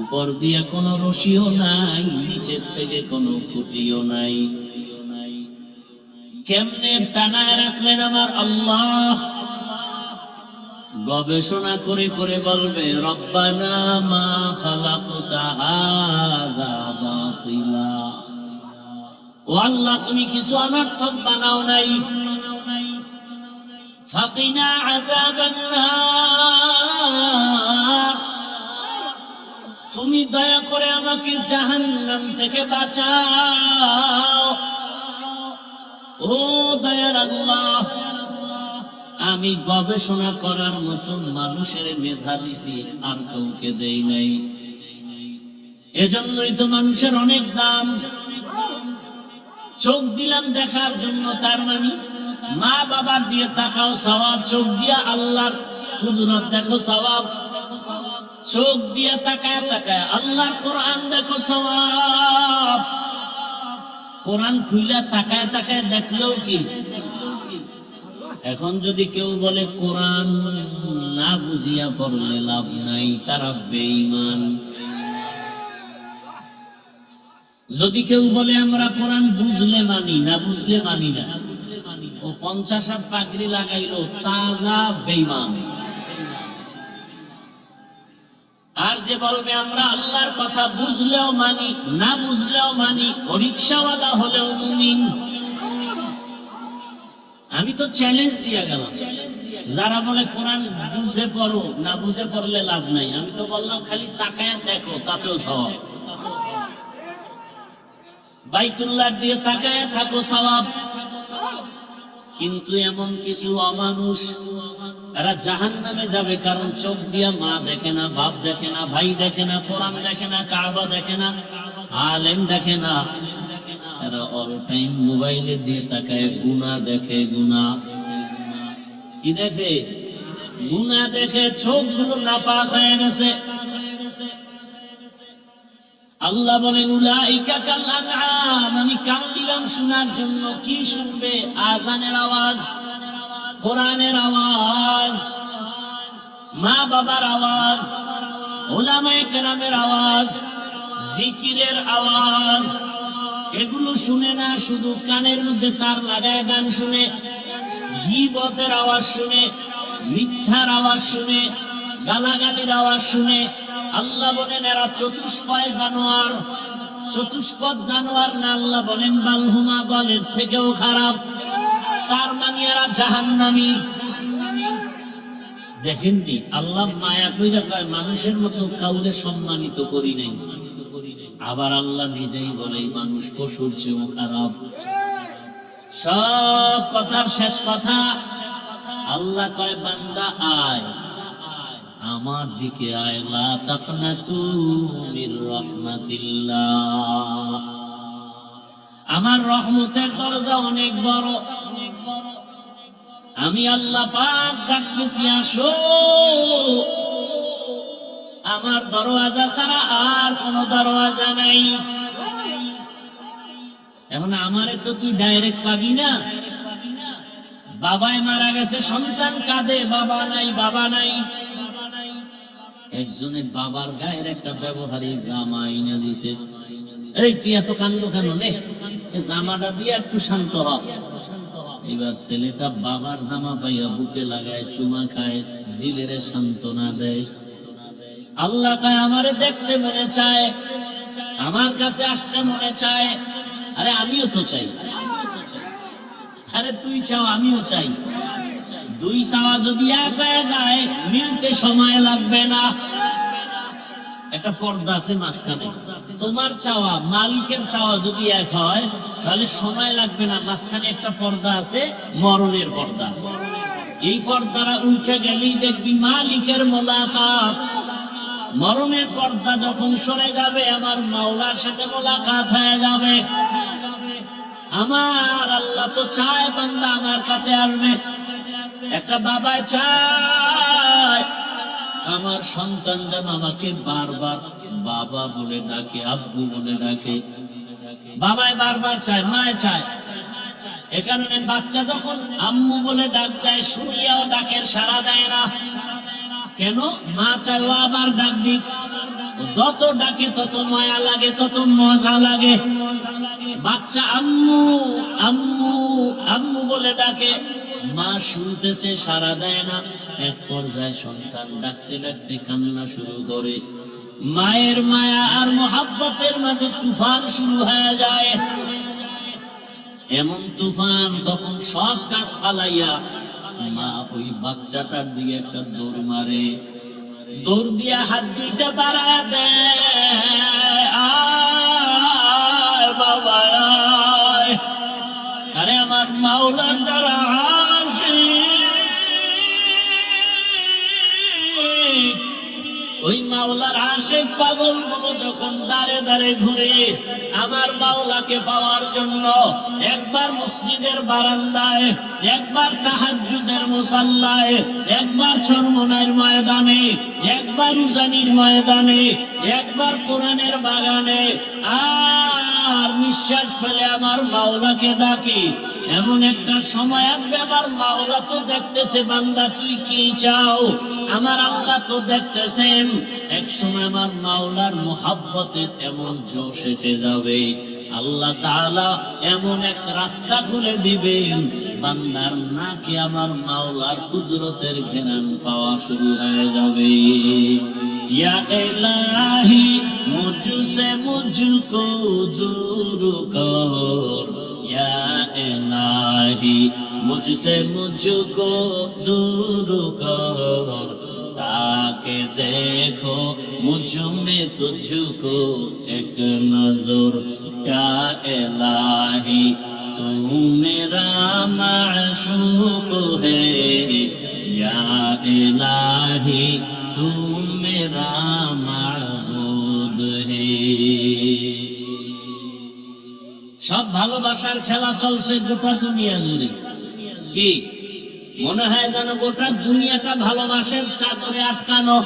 উপর দিয়ে কোনো রশিও নাই, নিচের থেকে কোনো খুঁটিও নাই। কেমনে টানায় রাখলেন আমার আল্লাহ? গবেষণা করে করে বলবে রব্বানা মা খালাকতা হাযা বাতিলা, ও আল্লাহ তুমি কিছু অনর্থক বানাও নাই। ফাকিনা আযাবান নার, তুমি দয়া করে আমাকে জাহান্নাম থেকে বাঁচাও। ও দয়ার আল্লাহ, আমি গবেষণা করার মতো মানুষের মেধা দিছি, আর কাউকে দেই নাই। এজন্যই তো মানুষের অনেক দাম। চোখ দিলাম দেখার জন্য, তার মানে মা বাবার দিয়ে তাকাও সওয়াব, চোখ দিয়া আল্লাহর কুদরত দেখো সওয়াব। চোখ দিয়ে তাকায় তাকায় আল্লাহর কোরআন দেখো সওয়াব। কোরআন খুইলা তাকায় তাকায় দেখলেও কি? এখন যদি কেউ বলে কোরআন না বুঝিয়া পড়লে লাভ নাই, তারা বেঈমান। যদি কেউ বলে আমরা কোরআন বুঝলে মানি, না বুঝলে মানি না, ও 50 হাত পাগড়ি লাগাইলো, তাজা বেঈমান। আর যে বলবে আমরা আল্লাহর কথা বুঝলেও মানি, না বুঝলেও মানি, ও রিকশাওয়ালা হলেও মুমিন। আমি তো চ্যালেঞ্জ দিয়ে গেলাম, যারা বলে কোরআন বুঝে পড়ো, না বুঝে পড়লে লাভ নাই, আমি তো বললাম খালি তাকায় দেখো, তাতেও সওয়াব। বাইতুল্লাহ দিয়ে তাকায় থাকো, সওয়াব। কিন্তু এমন কিছু অমানুষ, এরা জাহান্নামে যাবে, কারণ চোখ দিয়া মা দেখে না, বাপ দেখে না, ভাই দেখে না, কোরআন দেখে না, কাবা দেখে না, আলেম দেখে না। এরা অল টাইম মোবাইলে দিয়ে তাকায়, গুনাহ দেখে। গুনাহ কি দেখে? গুনাহ দেখে। চোখগুলো নাপাক হয়ে গেছে। আল্লাহ বলেন উলাইকা কাল আনআম, আমি কান দিলাম শোনার জন্য। কি শুনবে? আযানের আওয়াজ, কোরআনের আওয়াজ, মা বাবার আওয়াজ, উলামায়ে কেরামের আওয়াজ, জিকিরের আওয়াজ। এগুলো শুনে না, শুধু কানের মধ্যে তার লাগায় গান শুনে, গীবতের আওয়াজ শুনে, মিথ্যার আওয়াজ শুনে, গালাগালির আওয়াজ শুনে। আল্লাহ বলেন এরা চতুষ্পদ জানোয়ার। চতুষ্পদ জানোয়ার না, আল্লাহ বলেন বালহুমা, দলের থেকেও খারাপ। তার মানে তুমি এরা জাহান্নামী। দেখেননি আল্লাহ মায়া কইরা কয় মানুষের মতো কাউরে সম্মানিত করি নাই। আবার আল্লাহ নিজেই বলে মানুষ পশুর চেয়েও খারাপ। সব কথার শেষ কথা আল্লাহ কয় বান্দা আয় আমার দিকে আয়, লা তাকনাতু মির রাহমাতিল্লাহ। আমার রহমতের দরজা অনেক বড়। আমি আল্লাহ পাক ডাকতেছি আসো। আমার দরওয়াজা ছাড়া আর কোন দরওয়াজা নাই। এখন আমারে তো তুই ডাইরেক্ট পাবি না। বাবাই মারা গেছে, সন্তান কাঁদে, বাবা নাই, বাবা নাই। একজনের বাবার গায়ের একটা ব্যবহারী জামা এনে দিছে। এই তুই এত কান্দ কেন, নে জামাটা দিয়ে একটু শান্ত হ। এবার ছেলেটা বাবার জামা পাইয়া বুকে লাগায়, চুমা খায়, দিলের সান্ত্বনা দেয়। আল্লাহ কয় আমারে দেখতে মনে চায়, আমার কাছে আসতে মনে চায়। আরে আমিও তো চাই। আরে তুই চাও আমিও চাই। দুই চাওয়া যদি এক হয়ে যায় মিলতে সময় লাগবে না। একটা পর্দা আছে মাঝখানে। তোমার চাওয়া মালিকের চাওয়া যদি এক হয় তাহলে সময় লাগবে না। মাঝখানে একটা পর্দা আছে, মরণের পর্দা। এই পর্দাটা উঠে গেলেই দেখবি মালিকের মোলাকাত। মরণের পর্দা যখন সরে যাবে আমার মাওলার সাথে মোলাকাত হয়ে যাবে। আমার আল্লাহ তো চায় বান্দা আমার কাছে আসবে। একটা বাবা চায় আমার সন্তান যেন আমাকে বারবার বাবা বলে ডাকে, আব্বু বলে ডাকে। বাবাই বারবার চায়, মায় চায়। এ কারণে বাচ্চা যখন আম্মু বলে ডাক দেয় শুনিয়াও ডাকের সাড়া দেয় না। কেন? মা চায় ও আবার ডাক দিক। যত ডাকে তত মায়া লাগে, তত মজা লাগে। বাচ্চা আম্মু আম্মু আম্মু বলে ডাকে, মা শুনতেছে, সাড়া দেয় না। এক পর্যায়ে সন্তান ডাকতে ডাকতে কান্না শুরু করে। মায়ের মায়া আর মোহাব্বতের মাঝে তুফান শুরু হয়ে যায়। এমন তুফান তখন সব কাজ ফালাইয়া মা ওই বাচ্চাটার দিকে একটা দৌড় মারে। দৌড় দিয়া হাত দুইটা বাড়ায় দেয়, আয় বাবা আয়। আরে আমার মাওলার যারা ওই মাওলার আশিক পাগল গুলো যখন দাঁড়ে দাঁড়ে ঘুরে আমার মাওলাকে পাওয়ার জন্য, একবার মসজিদের বারান্দায়, একবার তাহাজ্জুদের মুসাল্লায়, একবার চরমনার ময়দানে, একবার উজানির ময়দানে, একবার কোরআনের বাগানে, আর নিঃশ্বাস ফেলে আমার মাওলাকে ডাকি। এমন একটা সময় আসবে আমার মাওলা তো দেখতেছে বান্দা তুই কি চাও, আমার আল্লাহ তো দেখতেছেন। এক সময় আমার মাওলার মুহাব্বতে এমন জোশ এসে যাবে, আল্লাহ তাআলা এমন এক রাস্তা খুলে দিবেন, বান্দার নাকে আমার মাওলার কুদরতের ঘ্রাণ পাওয়া শুরু হয়ে যাবে। ইয়া ইলাহি মুঝসে মুঝকো দূর কর, ইয়া ইলাহি মুঝসে মুঝকো দূর কর, ताके देखो मुझ में तुझको एक नजर, या इलाही तू मेरा माशूक है, या इलाही तू मेरा माबूद है। सब ভালোবাসার খেলা চলছে গোটা দুনিয়া জুড়ে। কি মনে হয় যেন গোটা দুনিয়াটা ভালোবাসার চাদরে আটকানো।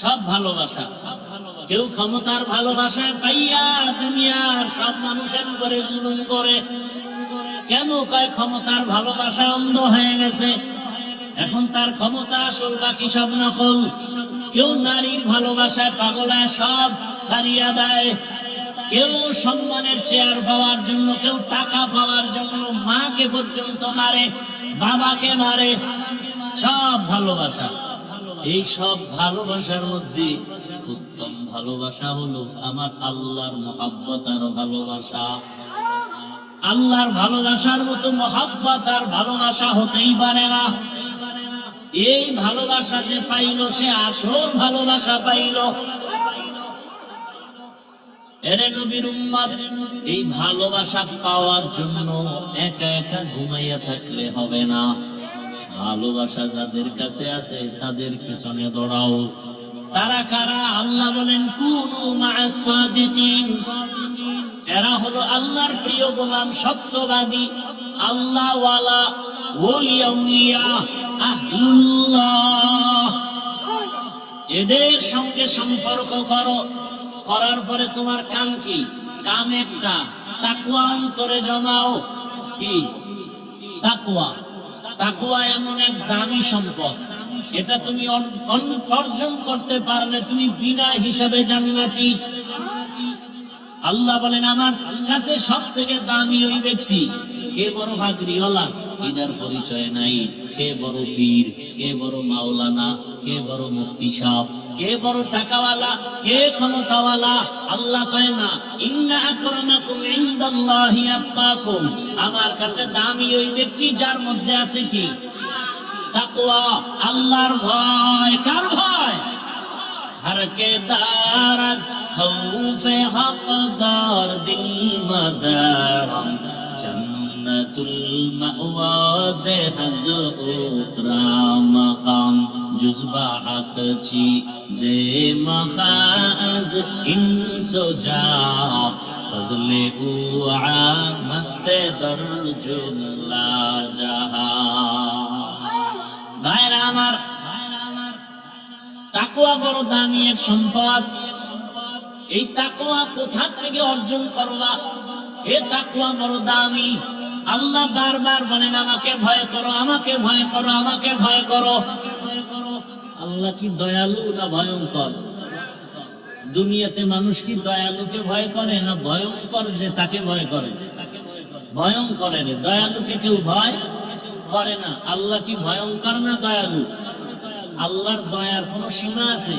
সব ভালোবাসা, কেউ ক্ষমতার ভালোবাসায় পাইয়া দুনিয়ার সব মানুষের উপরে জুলুম করে। কেন? কয় ক্ষমতার ভালোবাসা অন্ধ হয়ে গেছে, এখন তার ক্ষমতা আসল, বাকি সব নকল। কেউ নারীর ভালোবাসায় পাগল হয়, সব ছাড়িয়া দেয়। কেউ সম্মানের চেয়ার পাওয়ার জন্য, কেউ টাকা পাওয়ার জন্য মাকে পর্যন্ত মারে, বাবাকে মারে। সব ভালোবাসা। এই সব ভালোবাসার মধ্যে উত্তম ভালোবাসা হলো আমার আল্লাহর মুহাব্বত আর ভালোবাসা। আল্লাহর ভালোবাসার মতো মহাব্বত আর ভালোবাসা হতেই পারে না। এই ভালোবাসা যে পাইল সে আসল ভালোবাসা পাইল। এরে নবীর উম্মত, এই ভালোবাসা পাওয়ার জন্য একা একা ঘুমাইয়া থাকলে হবে না। ভালোবাসা যাদের কাছে আছে তাদের পিছনে দৌড়াও। তারা কারা? আল্লাহ বলেন কুনু মা'আস সাদিকিন। এরা হলো আল্লাহর প্রিয় গোলাম, সত্যবাদী, আল্লাহওয়ালা, ওলি আউলিয়া, আহলুল্লাহ। এদের সঙ্গে সম্পর্ক করো। করার পরে তোমার কাম কি? কাম একটা, তাকওয়া অন্তরে জমাও। কি তাকওয়া? তাকওয়া এমন এক দামি সম্পদ, এটা তুমি অর্জন করতে পারলে তুমি বিনা হিসাবে জান্নাতি। আল্লাহ বলেন আমার কাছে সব থেকে দামি ওই ব্যক্তি। কে বড় ভাগরিওয়ালা এটার পরিচয় নাই, কে বড় পীর, কে বড় মাওলানা, কে বড় মুফতি সাহেব, কে বড় টাকাওয়ালা, কে ক্ষমতাওয়ালা। আল্লাহ কয় না ইন্না আকরামাকুম ইনদাল্লাহি আতকাকুম। আমার কাছে দামি ওই ব্যক্তি যার মধ্যে আছে কি? তাকওয়া, আল্লাহর ভয়। কার ভয়? हर के दारद खौफे हकदार दिल मदारम जन्नतुल मअवा देहद उकरा मकाम जुज़बा हक छी जे मखाज इंसो जा फजले उआ मस्ते दर जुमला जहा। भाईरा আমার তাকওয়া বড় দামি এক সম্পদ। এই তাকওয়া কোথা থেকে অর্জন করবা? এই তাকওয়া বড় দামি। আল্লাহ বারবার বলেন আমাকে ভয় করো, আমাকে ভয় করো, আমাকে ভয় করো। আল্লাহ কি দয়ালু না ভয়ঙ্কর? দুনিয়াতে মানুষ কি দয়ালুকে ভয় করে না ভয়ঙ্কর যে তাকে ভয় করে? ভয়ঙ্করের, দয়ালুকে কেউ ভয় করে না। আল্লাহ কি ভয়ঙ্কর না দয়ালু? আল্লাহর দয়ার কোন সীমা আছে?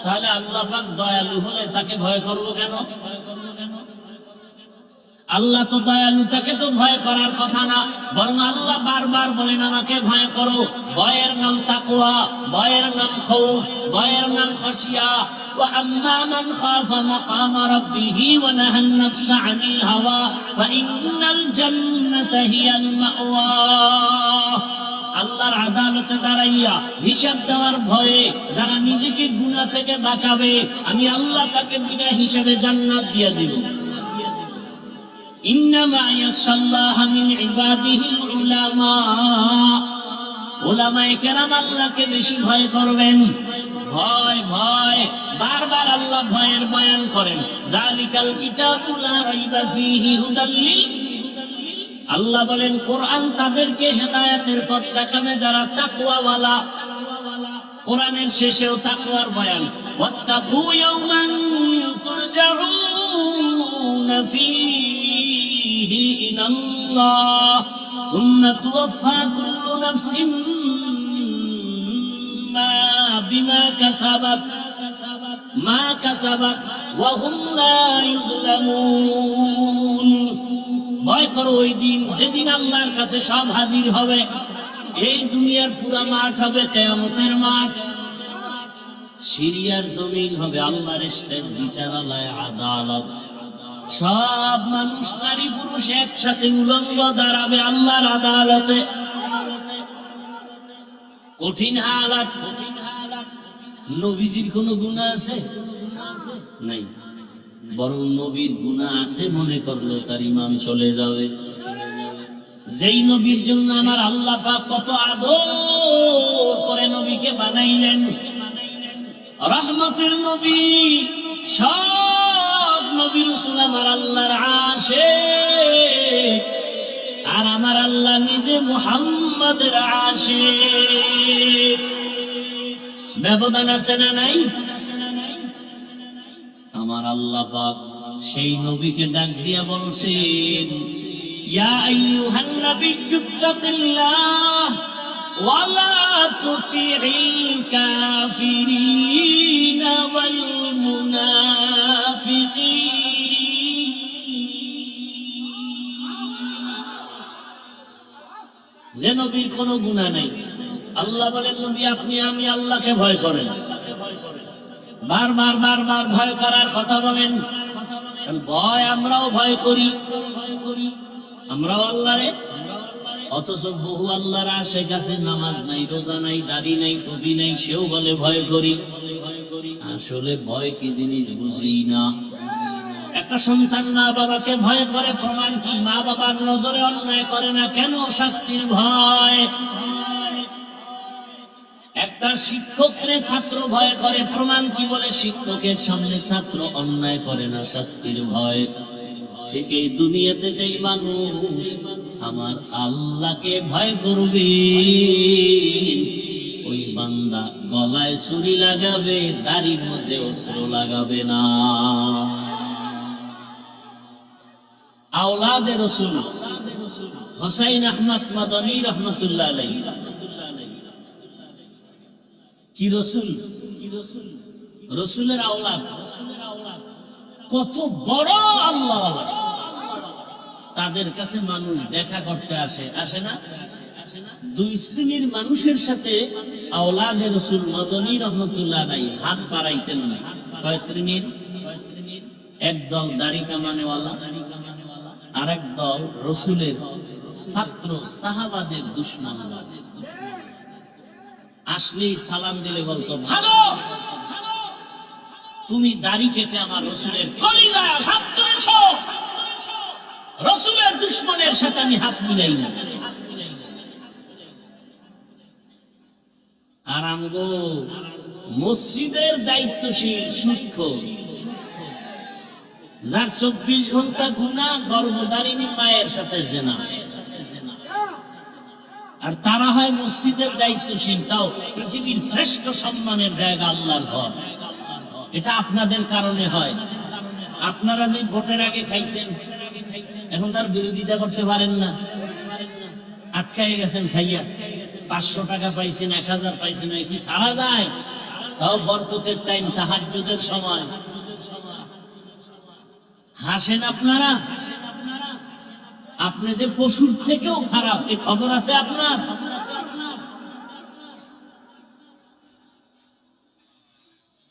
তাহলে আল্লাহ পাক দয়ালু হলে তাকে ভয় করবো কেন? আল্লাহ তো দয়ালু, তাকে তো ভয় করার কথা না। বরং আল্লাহ বারবার বলেন আমাকে ভয় করো। ভয়ের নাম তাকওয়া, ভয়ের নাম খৌফ, ভয়ের নাম খাশিয়া। وأما من خاف مقام ربه ونهى النفس عن الهوى فإن الجنة هي المأوى। আল্লাহর আদালতে দাঁড়াইয়া হিসাব দেওয়ার ভয়ে যারা নিজেকে গুনাহ থেকে বাঁচাবে, আমি আল্লাহ তাকে বিনা হিসাবে জান্নাত দিয়ে দেব। ইন্নামা ইয়াখশাল্লাহা মিন ইবাদিহিল উলামা। উলামায়ে কেরাম আল্লাহকে বেশি ভয় করবেন। ভয় ভয়, বারবার আল্লাহ ভয়ের বয়ান করেন। যালিকাল কিতাবু লা রাইবা ফীহি হুদাল লিল। আল্লাহ বলেন কোরআন তাদেরকে হেদায়েতের পথ দেখাবে যারা তাকওয়াওয়ালা। কোরআনের শেষেও তাকওয়ার বয়ান। ওয়াত্তাকু ইয়াওমান তুরজাউনা ফীহি ইলাল্লাহ সুম্মা তুওয়াফা কুল্লু নাফসিন বিমা কাসাবাত ওয়া হুম লা ইউযলামুন। ভয় করো ওই দিন যেদিন আল্লাহর কাছে সব হাজির হবে। এই দুনিয়ার পুরা মাঠ হবে কিয়ামতের মাঠ। সিরিয়ার জমিন হবে আল্লাহর স্টেট বিচারালয়, আদালত। সব মানুষ নারী পুরুষ একসাথে উলঙ্গ দাঁড়াবে আল্লাহর আদালতে। কঠিন হালাত। নবীজির কোনো গুনাহ আছে? নাই। বরং নবীর গুনাহ আছে মনে করলো তার ঈমান চলে যাবে। যেই নবীর জন্য আমার আল্লাহ পাক কত আদর করে নবীকে বানাইলেন, রহমতের নবী। সব নবী রাসূল আমার আল্লাহর আশিক, আর আমার আল্লাহ নিজে মুহাম্মদের আশিক। ব্যবধান আছে না নাই? আমার আল্লাহ পাক সেই নবীকে ডাক দিয়া বলছেন ইয়া আইয়ুহান নাবিয়্যু তাকিল্লাহ ওয়া লা তুতি'ল কাফিরিন ওয়াল মুনাফিকিন। যে নবীর কোনো গুনাহ নাই। আল্লাহ বলেন, নবী আপনি আমি আল্লাহকে ভয় করেন। বারবার বারবার ভয় করার কথা বলেন। ভয় আমরাও ভয় করি, আমরাও আল্লাহরে, অথচ বহু আল্লাহর আশেক আছে, নামাজ নাই, রোজা নাই, দাড়ি নাই, টুপি নাই, সেও বলে ভয় করি। আসলে ভয় কি জিনিস বুঝি না। একটা সন্তান মা বাবাকে ভয় করে, প্রমাণ কি? মা বাবার নজরে অন্যায় করে না কেন? শাস্তির ভয়। একটা শিক্ষককে ছাত্র ভয় করে, প্রমাণ কি? বলে শিক্ষকের সামনে ছাত্র অন্যায় করে না, শাস্তির ভয়। ঠিক এই দুনিয়াতে যেই মানুষ আমার আল্লাহকে ভয় করবে, ওই বান্দা গলায় ছুরি লাগাবে, দাড়ির মধ্যে অস্ত্র লাগাবে না। আওলাদে রাসূল হুসাইন আহমদ মাদানী রাহমাতুল্লাহ আলাইহি কি রাসূল, রাসূলের আওলাদ, কত বড় আল্লাহওয়ালা। তাদের কাছে মানুষ দেখা করতে আসে না? দুই শ্রেণীর মানুষের সাথে আওলাদে রাসূল মাদানী রাহমাতুল্লাহ আলাইহি হাত বাড়াইতেন না। কয় শ্রেণীর? একদল দাড়ি কামানেওয়ালা, আরেক দল রাসূলের ছাত্র সাহাবাদের দুশমন। আসলেই সালাম দিলে বলতো, ভালো তুমি দাড়ি কেটে আমার রাসূলের কলিজায় আঘাত করেছো, রাসূলের দুশমনের সাথে আমি হাত মিলাই না। আর আমগো মসজিদের দায়িত্বশীল শিক্ষক, যার 24 ঘন্টা গুনাহ, গর্ভধারিণী মায়ের সাথে জিনা, আর তারা হয় মসজিদের দায়িত্বশীল, তাও পৃথিবীর শ্রেষ্ঠ সম্মানের জায়গা আল্লাহর ঘর। এটা আপনাদের কারণে হয়। আপনারা যে ভোটের আগে খাইছেন, এখন তার বিরোধিতা করতে পারেন না, আটকায় গেছেন খাইয়া। 500 টাকা পাইছেন, 1000 পাইছেন, কি সারা যায়? তাও বরকতের টাইম, তাহাজ্জুদের সময় হাসেন আপনারা। আপনি যে পশুর থেকেও খারাপ, এই খবর আছে আপনার?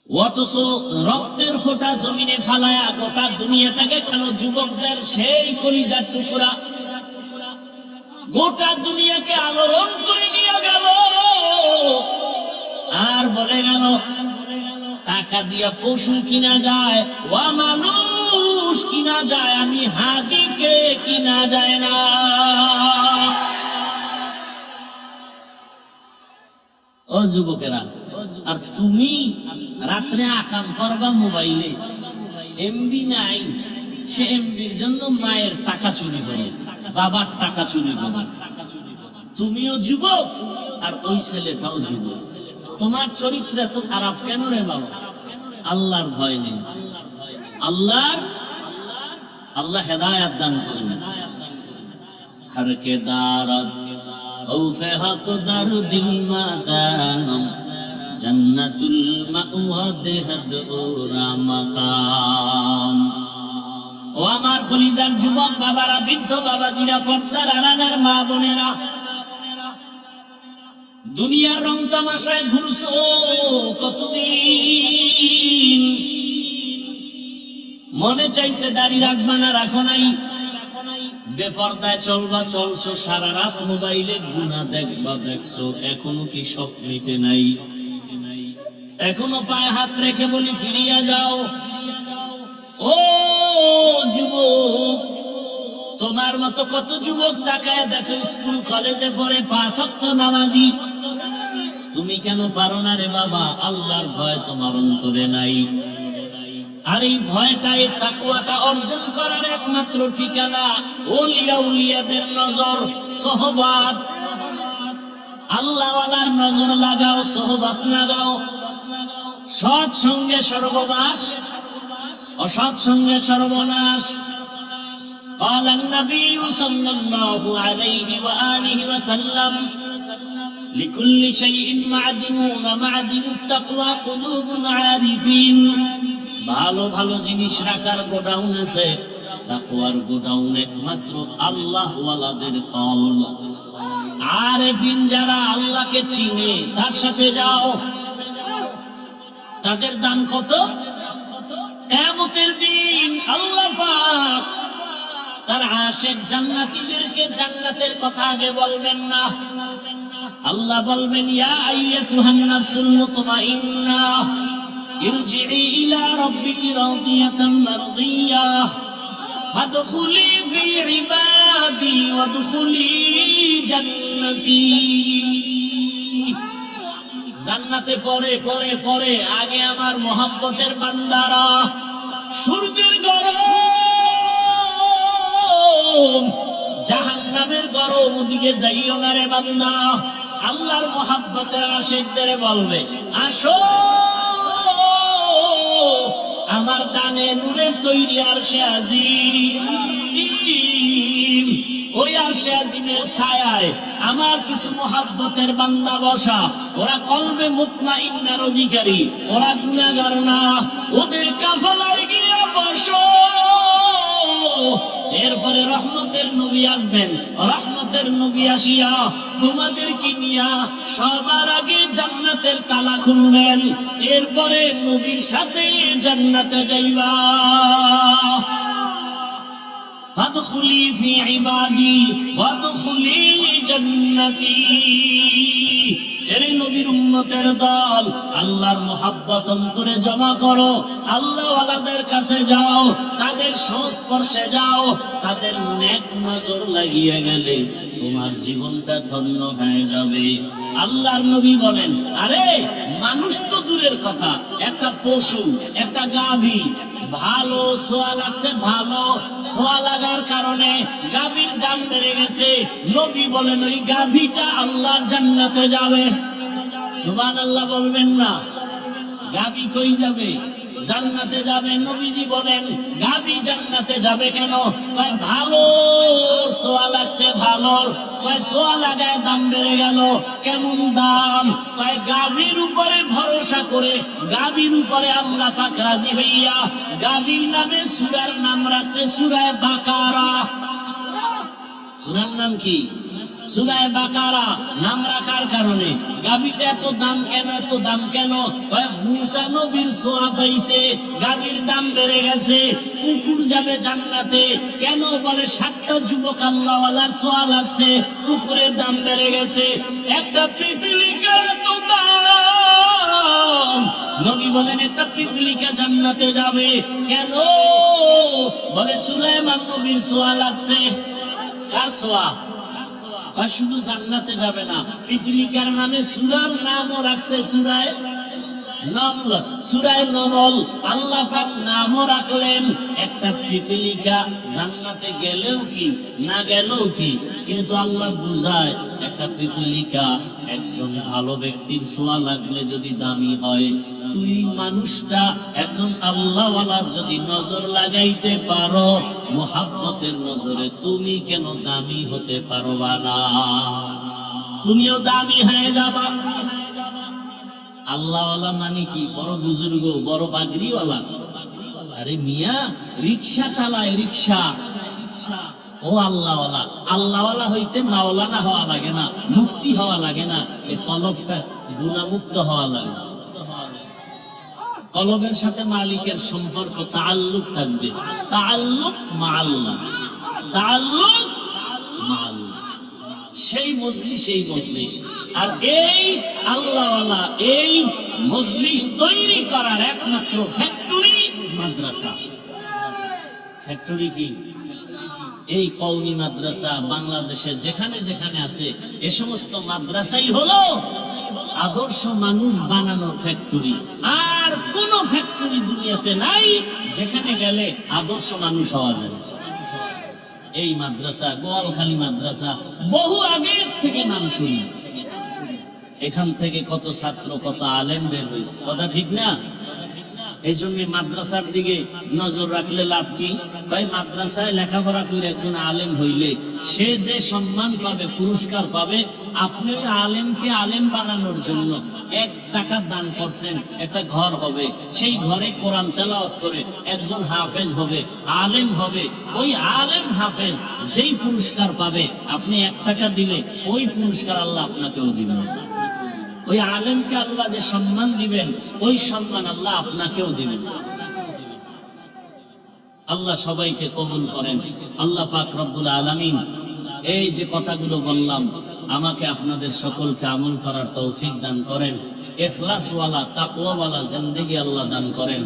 অথচ রক্তের ফোঁটা জমিনে ফালায়া গোটা দুনিয়াটাকে কেন যুবকদের সেই কলিজার টুকরা গোটা দুনিয়াকে আলোড়ন করে নিয়ে গেল। আর বলে গেল টাকা দিয়া পশু কিনা যায়, ওয়া মানুষ কিনা যায়, আমি হাদিকে কিনা যায় না। ও যুবকেরা, আর তুমি রাত্রে আকাম করবা মোবাইলে, এমবি নাই, সে এমবির জন্য মায়ের টাকা চুরি করে, বাবার টাকা চুরি করে। তুমিও যুবক আর ওই ছেলেটাও যুবক। তোমার চরিত্র এত খারাপ কেন রে বাবা? আল্লাহর ভয় নেই। আল্লাহ হেদায়াত দান করুন। হর কে দারদ খৌফে হক দার দিল মাদাম, জান্নাতুল মাওয়া দেহদ ওরা মাকাম। ও আমার কলিজার যুবক বাবারা, বৃদ্ধ বাবাজিরা, পর্দার আড়ালের মা বোনেরা, দুনিয়ার রং তামাশায় ঘুরছো কতদিন? মনে চাইছে দাড়ি রাখবা না, রাখো নাই। বেপর্দায় চলবা, চলছো, সারা রাত মোবাইলে গুনাহ দেখবা, দেখছো। এখনো কি সব মিটে নাই? এখনো পায়ে হাত রেখে বলি ফিরিয়া যাও। ও যুবক, তোমার মতো কত যুবক তাকায় দেখো, স্কুল কলেজে পড়ে, 5 ওয়াক্ত নামাজি। তুমি কেন পারো না রে বাবা? আল্লাহর ভয় তোমার অন্তরে নাই। আর এই ভয়টাই তাকওয়াটা অর্জন করার একমাত্র ঠিকানা। ওলিয়া উলিয়াদের নজর, সোহবাত, আল্লাহওয়ালার নজর লাগাও, সোহবাত লাগাও। সৎ সঙ্গে সর্বনাশ, অসৎ সঙ্গে সর্বনাশ। قال النبي صلى الله عليه وآله وسلم لكل شيء معدن معدن التقوى قلوب عارفين। ভালো ভালো জিনিস রাখার গোডাউন আছে, তাকওয়ার গোডাউন একমাত্র আল্লাহওয়ালাদের কলব। আরেফিন যারা আল্লাহকে চিনে তার সাথে যাও, তাদের দাম কত? কিয়ামতের দিন আল্লাহ পাক তার আশিক জান্নাতীদেরকে জান্নাতের কথা আগে বলবেন না, আল্লাহ বলবেন ইয়া আইয়াতুহান নাফসুল মুতমাইন্নাহ ইরজিই ইলা রাব্বিকি রাদিয়াতাম মারদিয়াহ ফাদখুলি ফি ইবাদি ওয়াদখুলি জান্নতি। জান্নাতে পরে পরে পরে আগে আমার মোহাব্বতের বান্দারা। সূর্যের গরম, জাহান্নামের গরম, ওদিকে যাইও না রে বান্দা। আল্লাহর মোহাব্বতের আশিকদের বলবে আসো আমার ডানে নূরের তৈরি আরশে আজিম, ওই আরশে আজিমের ছায়ায় আমার কিছু মোহাব্বতের বান্দা বসা। ওরা কলবে মুতমাইন্নার অধিকারী, ওরা গুনাহগার না। ওদের কাফেলায় গিয়ে বসো। এরপরে রহমতের নবী আসবেন, রহমতের নবী আসিয়া তোমাদেরকে নিয়া সবার আগে জান্নাতের তালা খুলবেন। এরপরে নবীর সাথে জান্নাতে যাইবা। ফাদখুলি ফি ইবাদি ওয়াদখুলি জান্নতি। এরে নবীর উম্মতের দল, আল্লাহর মোহাব্বত অন্তরে জমা করো, আল্লাহ ওয়ালাদের কাছে যাও, তাদের সংস্পর্শে যাও। তাদের নেক নজর লাগিয়ে গেলে তোমার জীবনটা ধন্য হয়ে যাবে। আল্লাহর নবী বলেন আরে মানুষ তো দূরের কথা, একটা পশু, একটা গাভী ভালো সোয়া লাগছে, ভালো সোয়া লাগার কারণে গাভীর দাম বেড়ে গেছে। নবী বলেন ওই গাভীটা আল্লাহর জান্নাতে যাবে। সুবহানাল্লাহ বলবেন না? গাভী কই যাবে? জান্নাতে যাবে। নবীজি বলেন গাভী জান্নাতে যাবে কেন? ভালো সোয়া লাগছে, ভালো সোয়া লাগায় দাম বেড়ে গেল। কেমন দাম? গাভীর উপরে ভরসা করে, গাভীর উপরে আল্লাহ পাক রাজি হইয়া গাভীর নামে সূরার নাম রাখছে সূরা বাকারা। সূরার নাম কি? সূরা বাকারা নাম রাখার কারণে গাভীটা এত দাম কেন? এত দাম কেন? মুসা নবীর সোয়া পাইছে, গাভীর দাম বেড়ে গেছে। কুকুর যাবে জান্নাতে কেন? বলে 7টা যুবক আল্লাহওয়ালার সোয়া লাগছে, কুকুরের দাম বেড়ে গেছে। একটা পিপিলিকার এত দাম, নবী বলেন একটা পিপিলিকা জান্নাতে যাবে কেন? বলে সুলাইমান নবীর সোয়া লাগছে। কার সোয়া? শুধু জান্নাতে যাবে না, পিপিলিকার নামে সূরার নামও রাখছে সূরায়ে নামল। সূরায়ে নামল আল্লাহ পাক নামও রাখলেন। একটা পিপিলিকা জান্নাতে গেলেও কি না গেলেও কি, কিন্তু আল্লাহ বুঝায় একটা পিপিলিকা একজন ভালো ব্যক্তির ছোঁয়া লাগলে যদি দামি হয়, তুই মানুষটা একজন আল্লাহওয়ালার যদি নজর লাগাইতে পারো, মুহাব্বতের নজরে তুমি কেন দামি হতে পারবা না? তুমিও দামি হয়ে যাবা। আল্লাহওয়ালা মানে কি? বড় বুজুর্গ, বড় পাগড়িওয়ালা। আরে মিয়া রিক্সা চালায়, রিক্সা। ও আল্লাহওয়ালা। আল্লাহওয়ালা হইতে মাওলানা হওয়া লাগে না, মুফতি হওয়া লাগে না, এই কলবটা গুনাহমুক্ত হওয়া লাগে। কলবের সাথে মালিকের সম্পর্ক, তাআল্লুক থাকবে। তাআল্লুক মা আল্লাহ, তাআল্লুক মা আল্লাহ। সেই মজলিস, এই মজলিস। আর এই আল্লাহওয়ালা এই মজলিস তৈরি করার একমাত্র ফ্যাক্টরি মাদ্রাসা। ফ্যাক্টরি কি? এই কওমি মাদ্রাসা বাংলাদেশে যেখানে যেখানে আছে, এ সমস্ত মাদ্রাসাই হলো আদর্শ মানুষ বানানোর ফ্যাক্টরি। আর কোন ফ্যাক্টরি দুনিয়াতে নাই যেখানে গেলে আদর্শ মানুষ হওয়া যায়। এই মাদ্রাসা, গোয়ালখালী মাদ্রাসা, বহু আগে থেকে নাম শুনি। এখান থেকে কত ছাত্র, কত আলেম বের হয়েছে, কথা ঠিক না? এই জন্য মাদ্রাসার দিকে নজর রাখলে লাভ কি? ভাই মাদ্রাসায় লেখাপড়া করে একজন আলেম হইলে সে যে সম্মান পাবে, পুরস্কার পাবে, আপনি ওই আলেমকে আলেম বানানোর জন্য 1 টাকা দান করছেন, একটা ঘর হবে, সেই ঘরে কোরআন তেলাওয়াত করে একজন হাফেজ হবে, আলেম হবে। ওই আলেম হাফেজ যেই পুরস্কার পাবে, আপনি 1 টাকা দিলে ওই পুরস্কার আল্লাহ আপনাকেও দিবেন। ওই আলেমকে আল্লাহ যে সম্মান দিবেন, ওই সম্মান আল্লাহ আপনাকেও দিবেন। আল্লাহ সবাইকে কবুল করেন। আল্লাহ পাক রব্বুল আলামিন এই যে কথাগুলো বললাম, আমাকে আপনাদের সকলকে আমল করার তৌফিক দান করেন। ইখলাসওয়ালা, তাকওয়াওয়ালা জিন্দেগি আল্লাহ দান করেন।